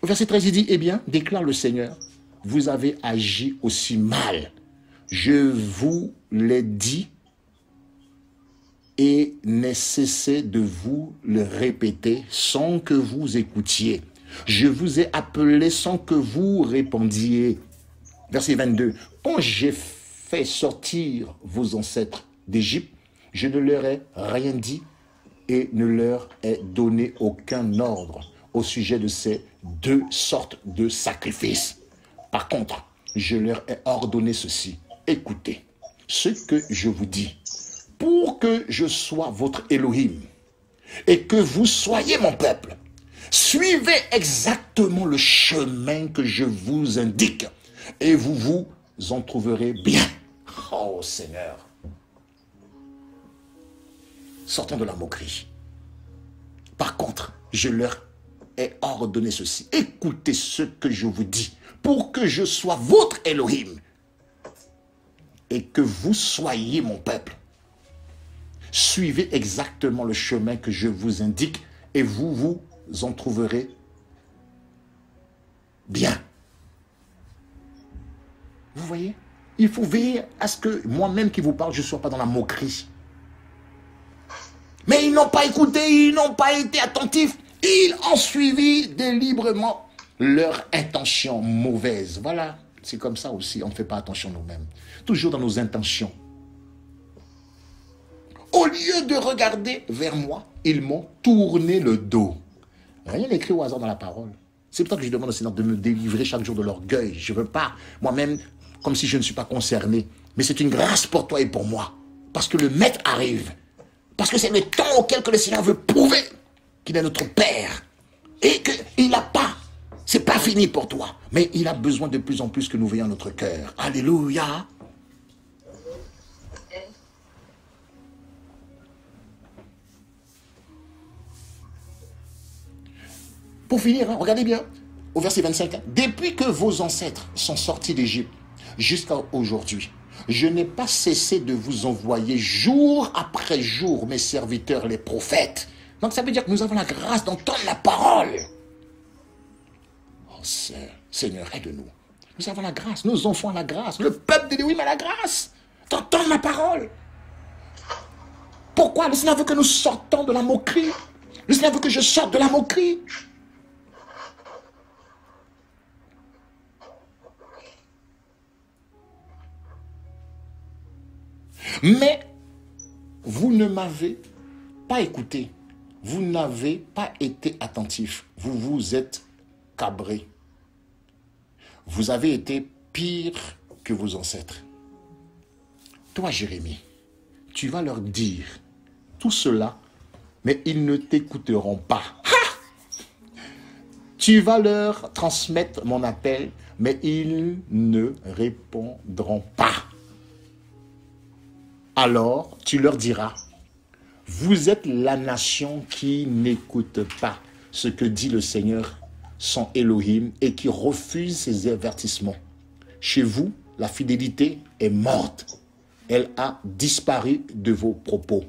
Speaker 1: Au verset 13, il dit, eh bien, déclare le Seigneur, vous avez agi aussi mal. Je vous l'ai dit et n'ai cessé de vous le répéter sans que vous écoutiez. Je vous ai appelé sans que vous répondiez. Verset 22. Quand j'ai fait sortir vos ancêtres d'Égypte, je ne leur ai rien dit et ne leur ai donné aucun ordre au sujet de ces deux sortes de sacrifices. Par contre, je leur ai ordonné ceci. Écoutez ce que je vous dis. Pour que je sois votre Elohim et que vous soyez mon peuple, suivez exactement le chemin que je vous indique et vous vous en trouverez bien. Oh Seigneur. Sortons de la moquerie. Par contre, je leur ai ordonné ceci. Écoutez ce que je vous dis. Pour que je sois votre Elohim et que vous soyez mon peuple. Suivez exactement le chemin que je vous indique et vous vous en trouverez bien. Vous voyez? Il faut veiller à ce que moi-même qui vous parle, je ne sois pas dans la moquerie. Mais ils n'ont pas écouté, ils n'ont pas été attentifs. Ils ont suivi délibérément leur intention mauvaise. Voilà, c'est comme ça aussi, on ne fait pas attention nous-mêmes. Toujours dans nos intentions. Au lieu de regarder vers moi, ils m'ont tourné le dos. Rien n'est écrit au hasard dans la parole. C'est pour ça que je demande au Seigneur de me délivrer chaque jour de l'orgueil. Je ne veux pas, moi-même, comme si je ne suis pas concerné. Mais c'est une grâce pour toi et pour moi. Parce que le Maître arrive. Parce que c'est le temps auquel que le Seigneur veut prouver qu'il est notre Père. Et qu'il n'a pas. C'est pas fini pour toi. Mais il a besoin de plus en plus que nous veillions notre cœur. Alléluia. Pour finir, hein, regardez bien, au verset 25, depuis que vos ancêtres sont sortis d'Égypte jusqu'à aujourd'hui, je n'ai pas cessé de vous envoyer jour après jour mes serviteurs, les prophètes. Donc ça veut dire que nous avons la grâce d'entendre la parole. Oh Seigneur, aide-nous. Nous avons la grâce, nos enfants ont la grâce, le peuple de Lévi a la grâce. d'entendre ma parole. Pourquoi? Le Seigneur veut que nous sortons de la moquerie. Le Seigneur veut que je sorte de la moquerie. Mais vous ne m'avez pas écouté. Vous n'avez pas été attentif. Vous vous êtes cabré. Vous avez été pire que vos ancêtres. Toi, Jérémie, tu vas leur dire tout cela, mais ils ne t'écouteront pas. Ha! Tu vas leur transmettre mon appel, mais ils ne répondront pas. Alors, tu leur diras, vous êtes la nation qui n'écoute pas ce que dit le Seigneur, son Elohim, et qui refuse ses avertissements. Chez vous, la fidélité est morte. Elle a disparu de vos propos.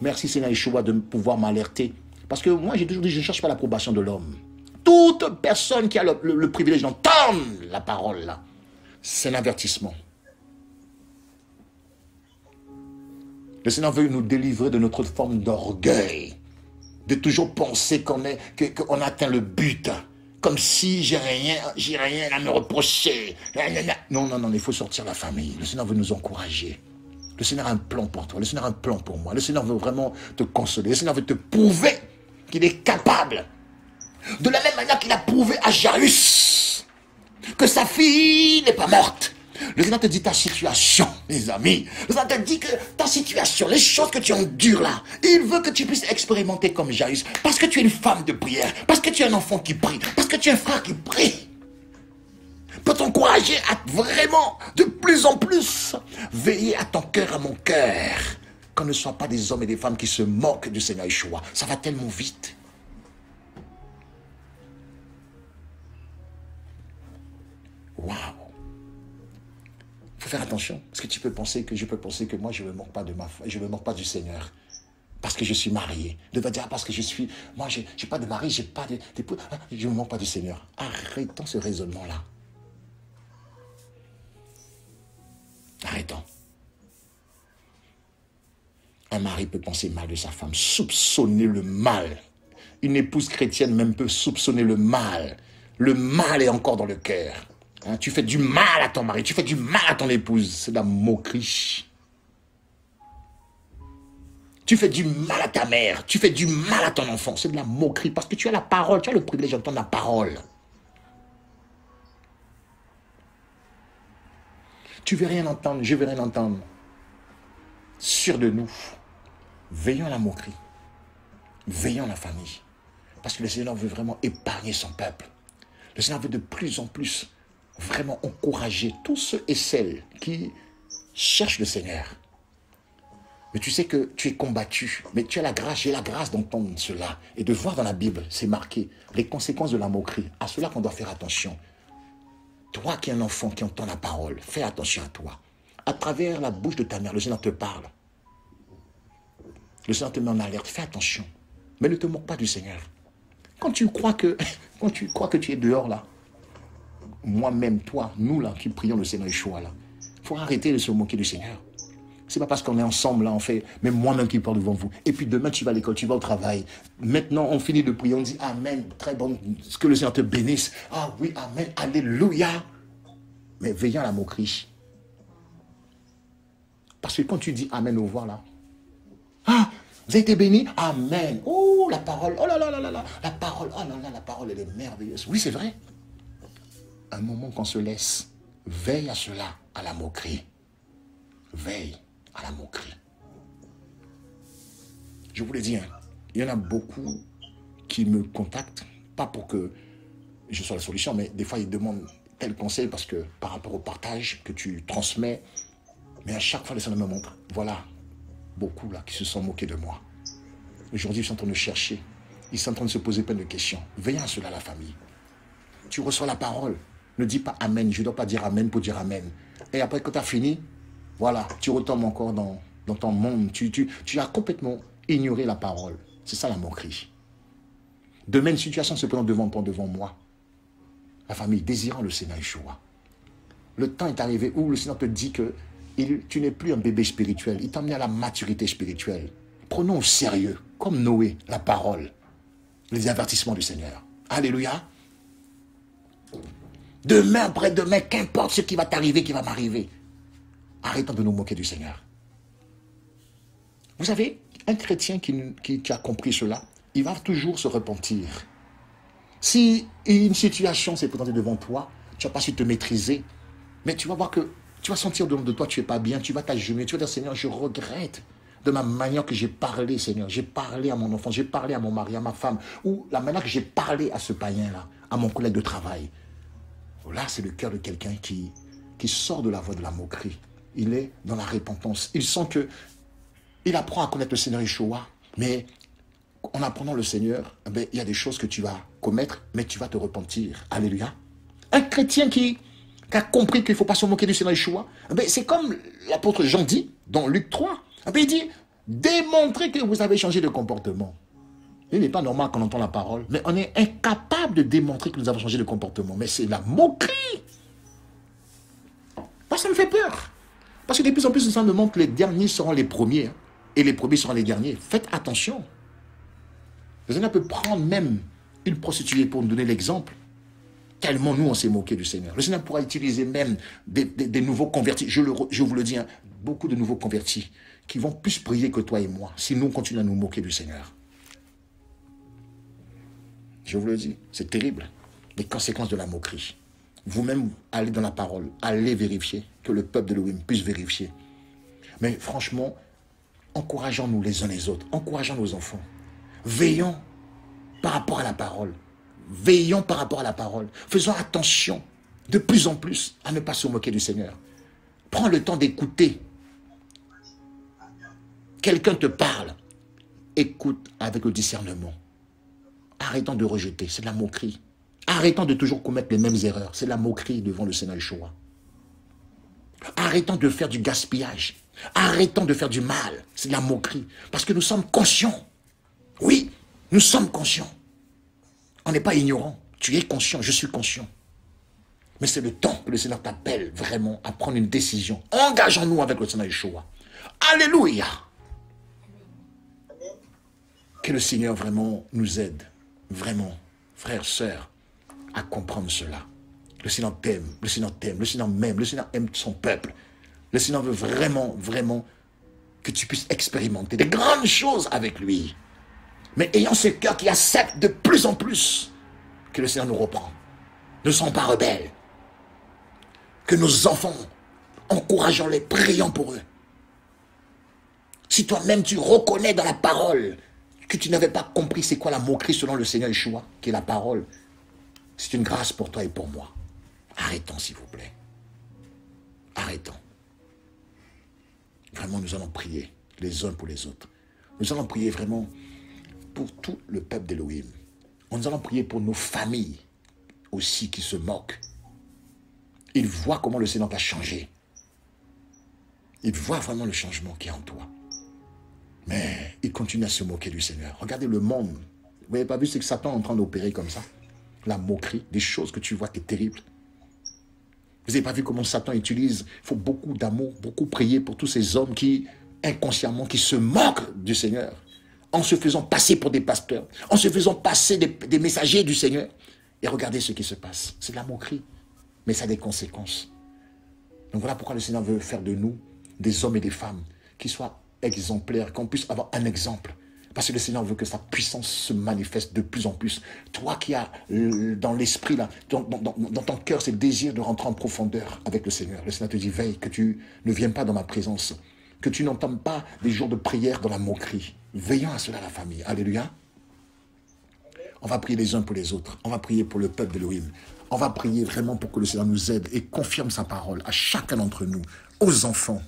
Speaker 1: Merci Seigneur Yeshua de pouvoir m'alerter. Parce que moi, j'ai toujours dit, je ne cherche pas l'approbation de l'homme. Toute personne qui a le privilège d'entendre la parole, là, c'est un avertissement. Le Seigneur veut nous délivrer de notre forme d'orgueil, de toujours penser qu'on atteint le but, comme si j'ai rien à me reprocher. Non, non, non, il faut sortir la famille. Le Seigneur veut nous encourager. Le Seigneur a un plan pour toi, le Seigneur a un plan pour moi. Le Seigneur veut vraiment te consoler. Le Seigneur veut te prouver qu'il est capable. De la même manière qu'il a prouvé à Jairus que sa fille n'est pas morte. Le Seigneur te dit ta situation, mes amis. Le Seigneur te dit que ta situation, les choses que tu endures là, il veut que tu puisses expérimenter comme Jairus. Parce que tu es une femme de prière, parce que tu es un enfant qui prie, parce que tu es un frère qui prie. Peut t'encourager à vraiment, de plus en plus, veiller à ton cœur, à mon cœur. Qu'on ne soit pas des hommes et des femmes qui se moquent du Seigneur Yeshua. Ça va tellement vite. Waouh! Il faut faire attention, parce que je peux penser que moi je ne me moque pas de ma foi, je ne me moque pas du Seigneur, parce que je suis marié. De dire parce que moi j'ai pas de mari, j'ai pas d'époux, je ne me moque pas du Seigneur. Arrêtons ce raisonnement-là. Arrêtons. Un mari peut penser mal de sa femme, soupçonner le mal. Une épouse chrétienne même peut soupçonner le mal. Le mal est encore dans le cœur. Hein, tu fais du mal à ton mari, tu fais du mal à ton épouse. C'est de la moquerie. Tu fais du mal à ta mère, tu fais du mal à ton enfant. C'est de la moquerie parce que tu as la parole, tu as le privilège d'entendre la parole. Tu ne veux rien entendre, je ne veux rien entendre. Sûr de nous, veillons à la moquerie. Veillons à la famille. Parce que le Seigneur veut vraiment épargner son peuple. Le Seigneur veut de plus en plus vraiment encourager tous ceux et celles qui cherchent le Seigneur. Mais tu sais que tu es combattu. Mais tu as la grâce, j'ai la grâce d'entendre cela. Et de voir dans la Bible, c'est marqué, les conséquences de la moquerie. À cela qu'on doit faire attention. Toi qui es un enfant qui entend la parole, fais attention à toi. À travers la bouche de ta mère, le Seigneur te parle. Le Seigneur te met en alerte, fais attention. Mais ne te moque pas du Seigneur. Quand tu crois que tu es dehors là, moi-même, toi, nous là, qui prions le Seigneur Yeshua là, il faut arrêter de se moquer du Seigneur. C'est pas parce qu'on est ensemble là, on fait, même moi-même qui parle devant vous. Et puis demain, tu vas à l'école, tu vas au travail. Maintenant, on finit de prier, on dit Amen, très bon, que le Seigneur te bénisse. Ah oui, Amen, Alléluia. Mais veillant à la moquerie. Parce que quand tu dis Amen au revoir là, ah, vous avez été bénis, Amen. Oh, la parole, oh là là là là là, la parole, oh là là, la parole, elle est merveilleuse. Oui, c'est vrai. Un moment qu'on se laisse, veille à cela, à la moquerie. Veille à la moquerie. Je vous l'ai dit, hein, il y en a beaucoup qui me contactent, pas pour que je sois la solution, mais des fois ils demandent tel conseil parce que par rapport au partage que tu transmets, mais à chaque fois le Seigneur me montre, voilà, beaucoup là qui se sont moqués de moi. Aujourd'hui ils sont en train de chercher, ils sont en train de se poser plein de questions. Veillez à cela la famille. Tu reçois la parole, ne dis pas Amen, je ne dois pas dire Amen pour dire Amen. Et après quand tu as fini, voilà, tu retombes encore dans ton monde. Tu as complètement ignoré la parole. C'est ça la moquerie. De même situation se présente devant moi. La famille désirant le Seigneur Yeshua. Le temps est arrivé où le Seigneur te dit qu'il tu n'es plus un bébé spirituel. Il t'a amené à la maturité spirituelle. Prenons au sérieux, comme Noé, la parole, les avertissements du Seigneur. Alléluia. Demain, après-demain, qu'importe ce qui va t'arriver, qui va m'arriver. Arrêtons de nous moquer du Seigneur. Vous savez, un chrétien qui a compris cela, il va toujours se repentir. Si une situation s'est présentée devant toi, tu n'as pas su te maîtriser, mais tu vas voir que tu vas sentir de toi, tu n'es pas bien, tu vas t'agenouiller, tu vas dire, Seigneur, je regrette de ma manière que j'ai parlé, Seigneur. J'ai parlé à mon enfant, j'ai parlé à mon mari, à ma femme, ou la manière que j'ai parlé à ce païen-là, à mon collègue de travail. Là, c'est le cœur de quelqu'un qui sort de la voie de la moquerie. Il est dans la repentance. Il sent que il apprend à connaître le Seigneur Yeshua, mais en apprenant le Seigneur, il y a des choses que tu vas commettre, mais tu vas te repentir. Alléluia. Un chrétien qui a compris qu'il ne faut pas se moquer du Seigneur Yeshua, c'est comme l'apôtre Jean dit dans Luc 3. Il dit, démontrez que vous avez changé de comportement. Il n'est pas normal qu'on entend la parole, mais on est incapable de démontrer que nous avons changé de comportement. Mais c'est la moquerie. Moi, ça me fait peur. Parce que de plus en plus, ça me montre que les derniers seront les premiers. Et les premiers seront les derniers. Faites attention. Le Seigneur peut prendre même une prostituée pour nous donner l'exemple. Tellement nous, on s'est moqué du Seigneur. Le Seigneur pourra utiliser même des nouveaux convertis. Je vous le dis, beaucoup de nouveaux convertis qui vont plus prier que toi et moi si nous continuons à nous moquer du Seigneur. Je vous le dis, c'est terrible. Les conséquences de la moquerie. Vous-même, allez dans la parole, allez vérifier, que le peuple de l'Élohim puisse vérifier. Mais franchement, encourageons-nous les uns les autres, encourageons nos enfants. Veillons par rapport à la parole. Veillons par rapport à la parole. Faisons attention de plus en plus à ne pas se moquer du Seigneur. Prends le temps d'écouter. Quelqu'un te parle. Écoute avec le discernement. Arrêtons de rejeter, c'est de la moquerie. Arrêtons de toujours commettre les mêmes erreurs, c'est de la moquerie devant le Seigneur Yeshua. Arrêtons de faire du gaspillage. Arrêtons de faire du mal, c'est de la moquerie. Parce que nous sommes conscients. Oui, nous sommes conscients. On n'est pas ignorant. Tu es conscient, je suis conscient. Mais c'est le temps que le Seigneur t'appelle vraiment à prendre une décision. Engageons-nous avec le Seigneur Yeshua. Alléluia. Que le Seigneur vraiment nous aide. Vraiment, frères, sœurs, à comprendre cela. Le Seigneur t'aime, le Seigneur t'aime, le Seigneur m'aime, le Seigneur aime son peuple. Le Seigneur veut vraiment, vraiment que tu puisses expérimenter des grandes choses avec lui. Mais ayant ce cœur qui accepte de plus en plus que le Seigneur nous reprend. Ne soyons pas rebelles. Que nos enfants, encourageons-les, prions pour eux. Si toi-même tu reconnais dans la parole que tu n'avais pas compris c'est quoi la moquerie selon le Seigneur Yeshua, qui est la parole, c'est une grâce pour toi et pour moi. Arrêtons s'il vous plaît. Arrêtons. Vraiment, nous allons prier les uns pour les autres. Nous allons prier vraiment pour tout le peuple d'Élohim. Nous allons prier pour nos familles aussi qui se moquent. Ils voient comment le Seigneur t'a changé. Ils voient vraiment le changement qui est en toi. Mais ils continuent à se moquer du Seigneur. Regardez le monde. Vous n'avez pas vu ce que Satan est en train d'opérer comme ça? La moquerie, des choses que tu vois qui est terrible. Vous n'avez pas vu comment Satan utilise? Il faut beaucoup d'amour, beaucoup prier pour tous ces hommes qui, inconsciemment, qui se moquent du Seigneur. En se faisant passer pour des pasteurs. En se faisant passer des messagers du Seigneur. Et regardez ce qui se passe. C'est de la moquerie. Mais ça a des conséquences. Donc voilà pourquoi le Seigneur veut faire de nous des hommes et des femmes qui soient exemplaires, qu'on puisse avoir un exemple. Parce que le Seigneur veut que sa puissance se manifeste de plus en plus. Toi qui as dans l'esprit, là, dans ton cœur, ce désir de rentrer en profondeur avec le Seigneur. Le Seigneur te dit, veille, que tu ne viennes pas dans ma présence. Que tu n'entends pas des jours de prière dans la moquerie. Veillons à cela, la famille. Alléluia. On va prier les uns pour les autres. On va prier pour le peuple d'Élohim. On va prier vraiment pour que le Seigneur nous aide et confirme sa parole à chacun d'entre nous, aux enfants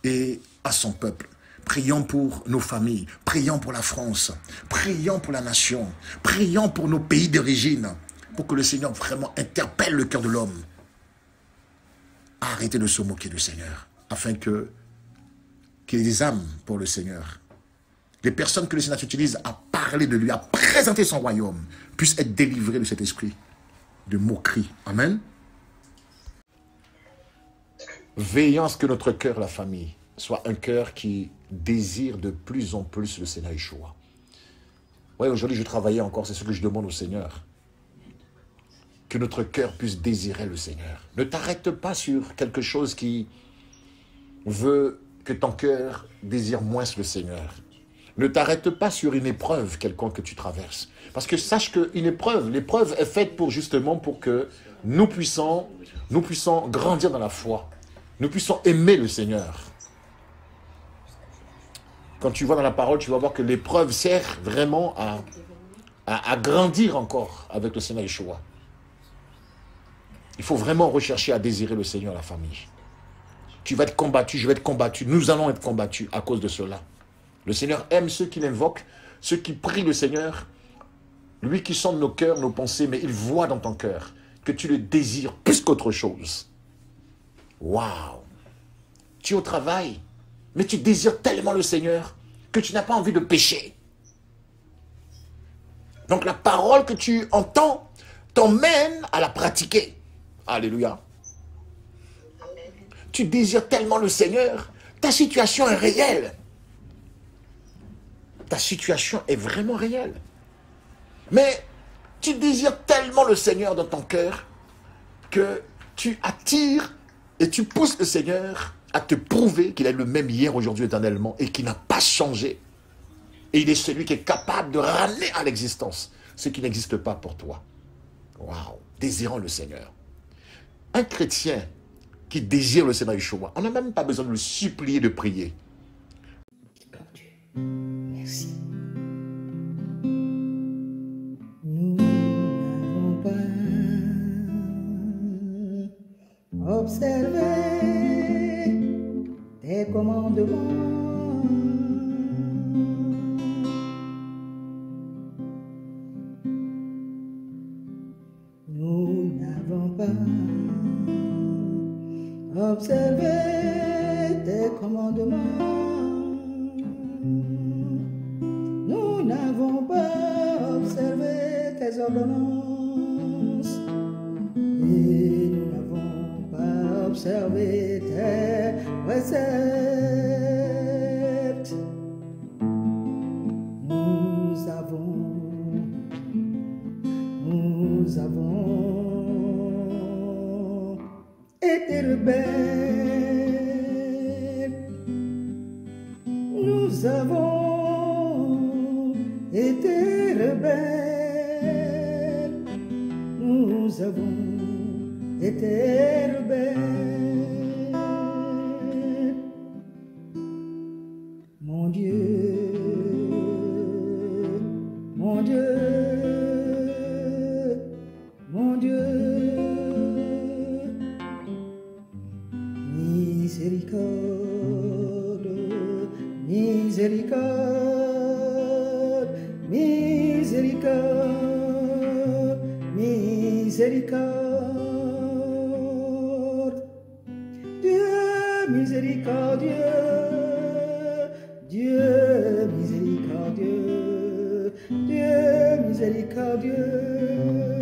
Speaker 1: et à son peuple. Prions pour nos familles, prions pour la France, prions pour la nation, prions pour nos pays d'origine, pour que le Seigneur vraiment interpelle le cœur de l'homme. Arrêtez de se moquer du Seigneur, afin qu'il y ait des âmes pour le Seigneur. Les personnes que le Seigneur utilise à parler de lui, à présenter son royaume, puissent être délivrées de cet esprit de moquerie. Amen. Veillons à ce que notre cœur, la famille, soit un cœur qui désire de plus en plus le Seigneur Yeshua. Oui, aujourd'hui, je travaillais encore, c'est ce que je demande au Seigneur. Que notre cœur puisse désirer le Seigneur. Ne t'arrête pas sur quelque chose qui veut que ton cœur désire moins le Seigneur. Ne t'arrête pas sur une épreuve quelconque que tu traverses. Parce que sache qu'une épreuve, l'épreuve est faite justement pour que nous puissions grandir dans la foi. Nous puissions aimer le Seigneur. Quand tu vois dans la parole, tu vas voir que l'épreuve sert vraiment à grandir encore avec le Seigneur Yeshua. Il faut vraiment rechercher à désirer le Seigneur, la famille. Tu vas être combattu, je vais être combattu. Nous allons être combattus à cause de cela. Le Seigneur aime ceux qui l'invoquent, ceux qui prient le Seigneur. Lui qui sonde nos cœurs, nos pensées, mais il voit dans ton cœur que tu le désires plus qu'autre chose. Waouh! Tu es au travail, mais tu désires tellement le Seigneur que tu n'as pas envie de pécher. Donc la parole que tu entends t'emmène à la pratiquer. Alléluia. Tu désires tellement le Seigneur, ta situation est réelle. Ta situation est vraiment réelle. Mais tu désires tellement le Seigneur dans ton cœur que tu attires et tu pousses le Seigneur à te prouver qu'il est le même hier, aujourd'hui, éternellement et qu'il n'a pas changé. Et il est celui qui est capable de ramener à l'existence ce qui n'existe pas pour toi. Waouh! Désirant le Seigneur. Un chrétien qui désire le Seigneur Yeshua, on n'a même pas besoin de le supplier de prier.
Speaker 4: Merci. Nous n'avons pas observé tes commandements. Nous n'avons pas observé tes commandements. Nous n'avons pas observé tes ordonnances et nous n'avons pas observé tes préceptes. Nous avons été rebelles. Nous avons été rebelles. Nous avons été rebelles. Mon Dieu, mon Dieu, mon Dieu, miséricorde, miséricorde, miséricorde, miséricorde. Dieu miséricordieux, Dieu miséricordieux, Dieu miséricordieux.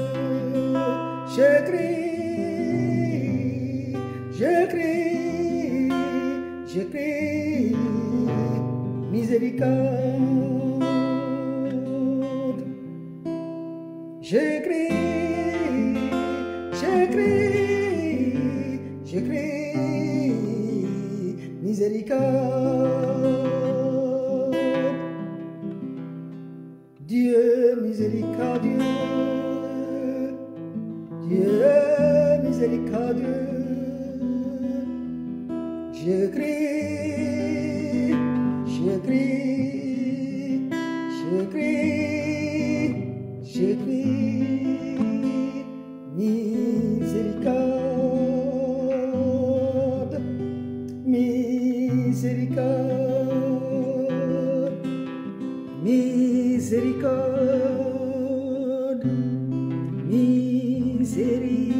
Speaker 4: Je crie, je crie, je crie, miséricorde. Je crie, je crie, je crie, miséricorde. Dieu miséricordieux, Dieu miséricordieux. Je crie, je crie, je crie, je crie, miséricorde, miséricorde, miséricorde, miséricorde.